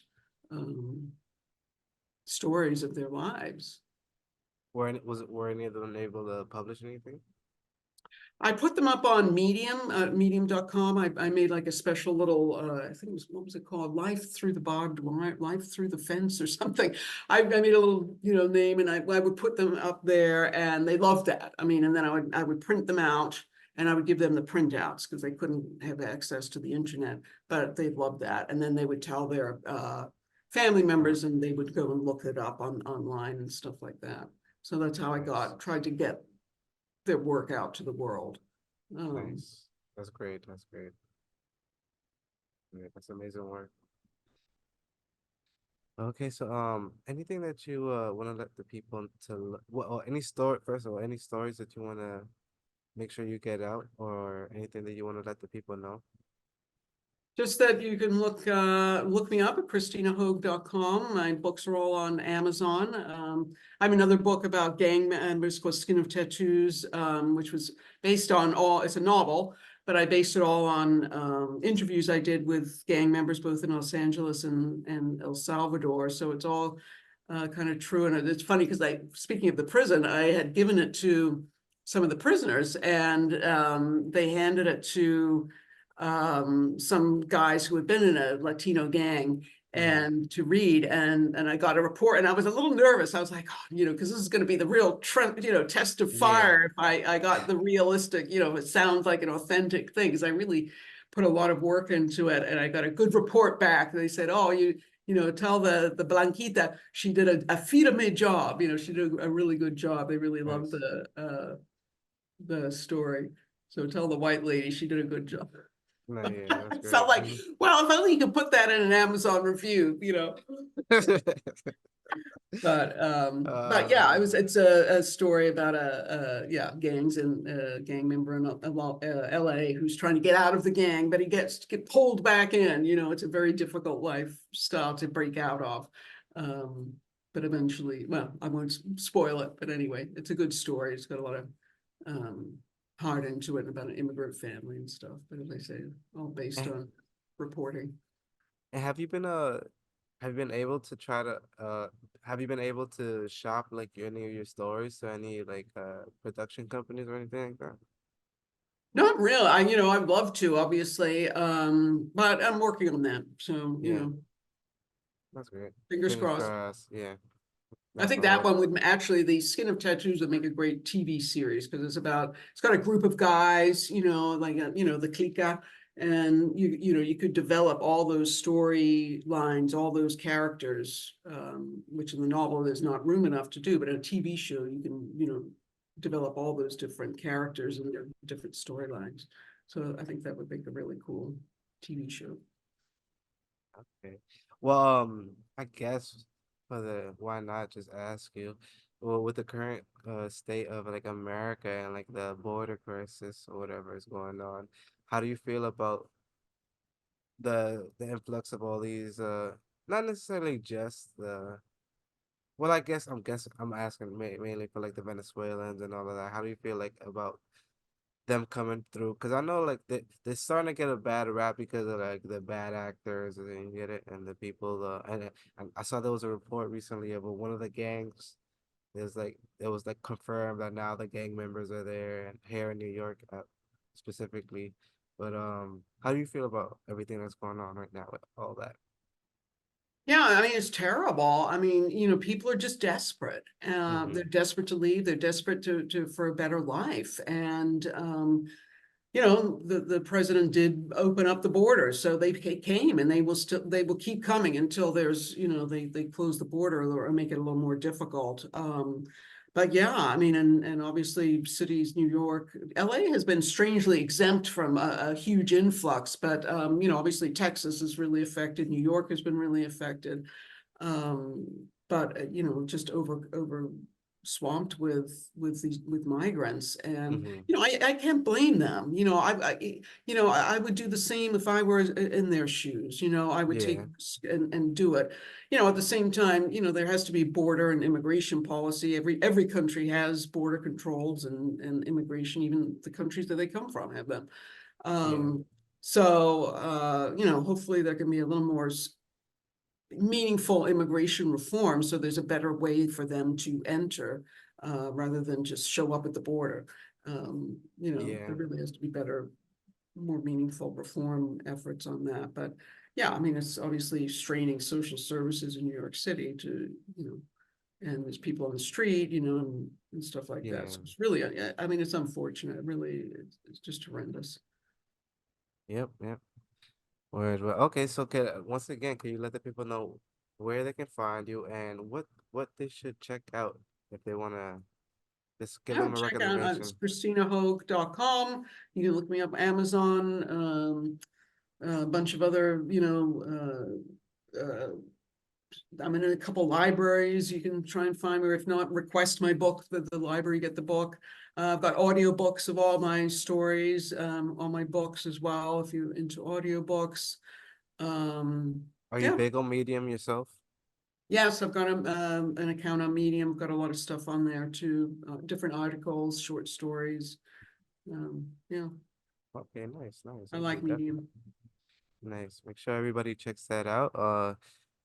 stories of their lives. Were any of them able to publish anything? I put them up on Medium, medium.com. I made like a special little, I think it was, what was it called? Life Through the Barbed Wire, Life Through the Fence or something. I made a little, name, and I would put them up there, and they loved that. I mean, and then I would print them out, and I would give them the printouts because they couldn't have access to the internet, but they loved that. And then they would tell their family members, and they would go and look it up online and stuff like that. So that's how I tried to get their work out to the world. Nice. That's great. That's great. Yeah, that's amazing work. Okay, so anything that you want to let the people well, any story, first of all, any stories that you want to make sure you get out, or anything that you want to let the people know? Just that you can look me up at ChristinaHoag.com. My books are all on Amazon. I have another book about gang members called Skin of Tattoos, which was based on it's a novel, but I based it all on interviews I did with gang members, both in Los Angeles and El Salvador. So it's all kind of true. And it's funny because speaking of the prison, I had given it to some of the prisoners, and they handed it to some guys who had been in a Latino gang and to read, and I got a report, and I was a little nervous. I was like, because this is going to be the real test of fire if I got the realistic, if it sounds like an authentic thing, because I really put a lot of work into it, and I got a good report back. They said, oh, tell the Blanquita she did a firme job. She did a really good job. They really loved the story. So tell the white lady she did a good job. No, yeah, that's It great. felt like, well, if only you could put that in an Amazon review, But yeah, it's a story about gangs and gang member in LA who's trying to get out of the gang, but he get pulled back in. It's a very difficult lifestyle to break out of. But eventually, well, I won't spoil it, but anyway, it's a good story. It's got a lot of heart into it about an immigrant family and stuff. But as I say, all based on reporting. And have you been able to have you been able to shop like any of your stories to any like production companies or anything like that? Not really. I'd love to, obviously, but I'm working on that. So, That's great. fingers crossed. Yeah. I think that one would actually, the Skin of Tattoos would make a great TV series because it's got a group of guys, like, the clica, and you could develop all those storylines, all those characters, which in the novel there's not room enough to do, but in a TV show you can, develop all those different characters and their different storylines. So I think that would make a really cool TV show. Okay. Well, I guess why not just ask you, well, with the current state of like America and like the border crisis or whatever is going on, how do you feel about the influx of all these not necessarily just the well, I'm asking mainly for like the Venezuelans and all of that. How do you feel like about them coming through? Because I know like they're starting to get a bad rap because of like the bad actors and you get it, and the people and I saw there was a report recently about one of the gangs. It was like confirmed that now the gang members are there and here in New York specifically. But how do you feel about everything that's going on right now with all that? Yeah, I mean, it's terrible. I mean, people are just desperate. They're desperate to leave. They're desperate for a better life. And, the president did open up the border, so they came, and they will keep coming until there's, they close the border or make it a little more difficult. But yeah, I mean, and obviously cities, New York, LA has been strangely exempt from a huge influx, but obviously Texas is really affected. New York has been really affected. But just over swamped with migrants, and Mm-hmm. I can't blame them. I would do the same if I were in their shoes. I would take Yeah. and do it. At the same time, there has to be border and immigration policy. Every country has border controls and immigration. Even the countries that they come from have them. Yeah. Hopefully there can be a little more meaningful immigration reform, so there's a better way for them to enter, rather than just show up at the border. Yeah. There really has to be better, more meaningful reform efforts on that. But yeah, I mean, it's obviously straining social services in New York City to, and there's people on the street, and stuff like that. Yeah. So it's really, I mean, it's unfortunate. Really, it's just horrendous. Yep. Yep. Word. Well, okay. So, once again, can you let the people know where they can find you and what they should check out if they want to just give Yeah, them a check out it's recommendation? ChristinaHoag.com. You can look me up Amazon, a bunch of other, I'm in a couple libraries. You can try and find me, or if not, request my book, the library, get the book. I've got audiobooks of all my stories, all my books as well, if you're into audiobooks. Um, Are you yeah. big on Medium yourself? Yes, I've got an account on Medium, got a lot of stuff on there too, different articles, short stories. Yeah, Okay, nice, nice. I I will like definitely. Medium. Nice. Make sure everybody checks that out.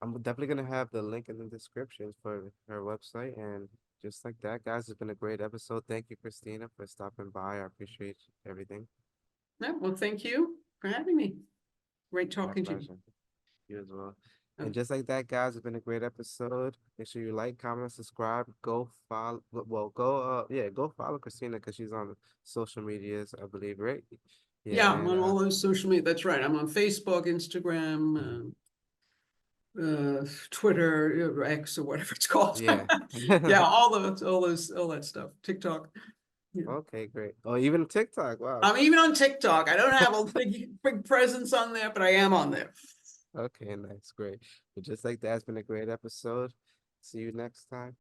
I'm definitely gonna have the link in the description for her website. And just like that, guys, it's been a great episode. Thank you, Christina, for stopping by. I appreciate everything. Yeah, well, thank you for having me. Great My talking to you. pleasure. You as well. And Okay. just like that, guys, it's been a great episode. Make sure you like, comment, subscribe. Go follow. Well, go yeah, go follow Christina because she's on social medias, I believe, right? Yeah, Yeah, I'm and on all those social media. That's right. I'm on Facebook, Instagram, Twitter, or X, or whatever it's called. yeah. Yeah, all that stuff. TikTok. Yeah. Okay, great. Oh, even TikTok. Wow. I'm even on TikTok. I don't have a big presence on there, but I am on there. Okay, nice, great. But just like that, it's been a great episode. See you next time.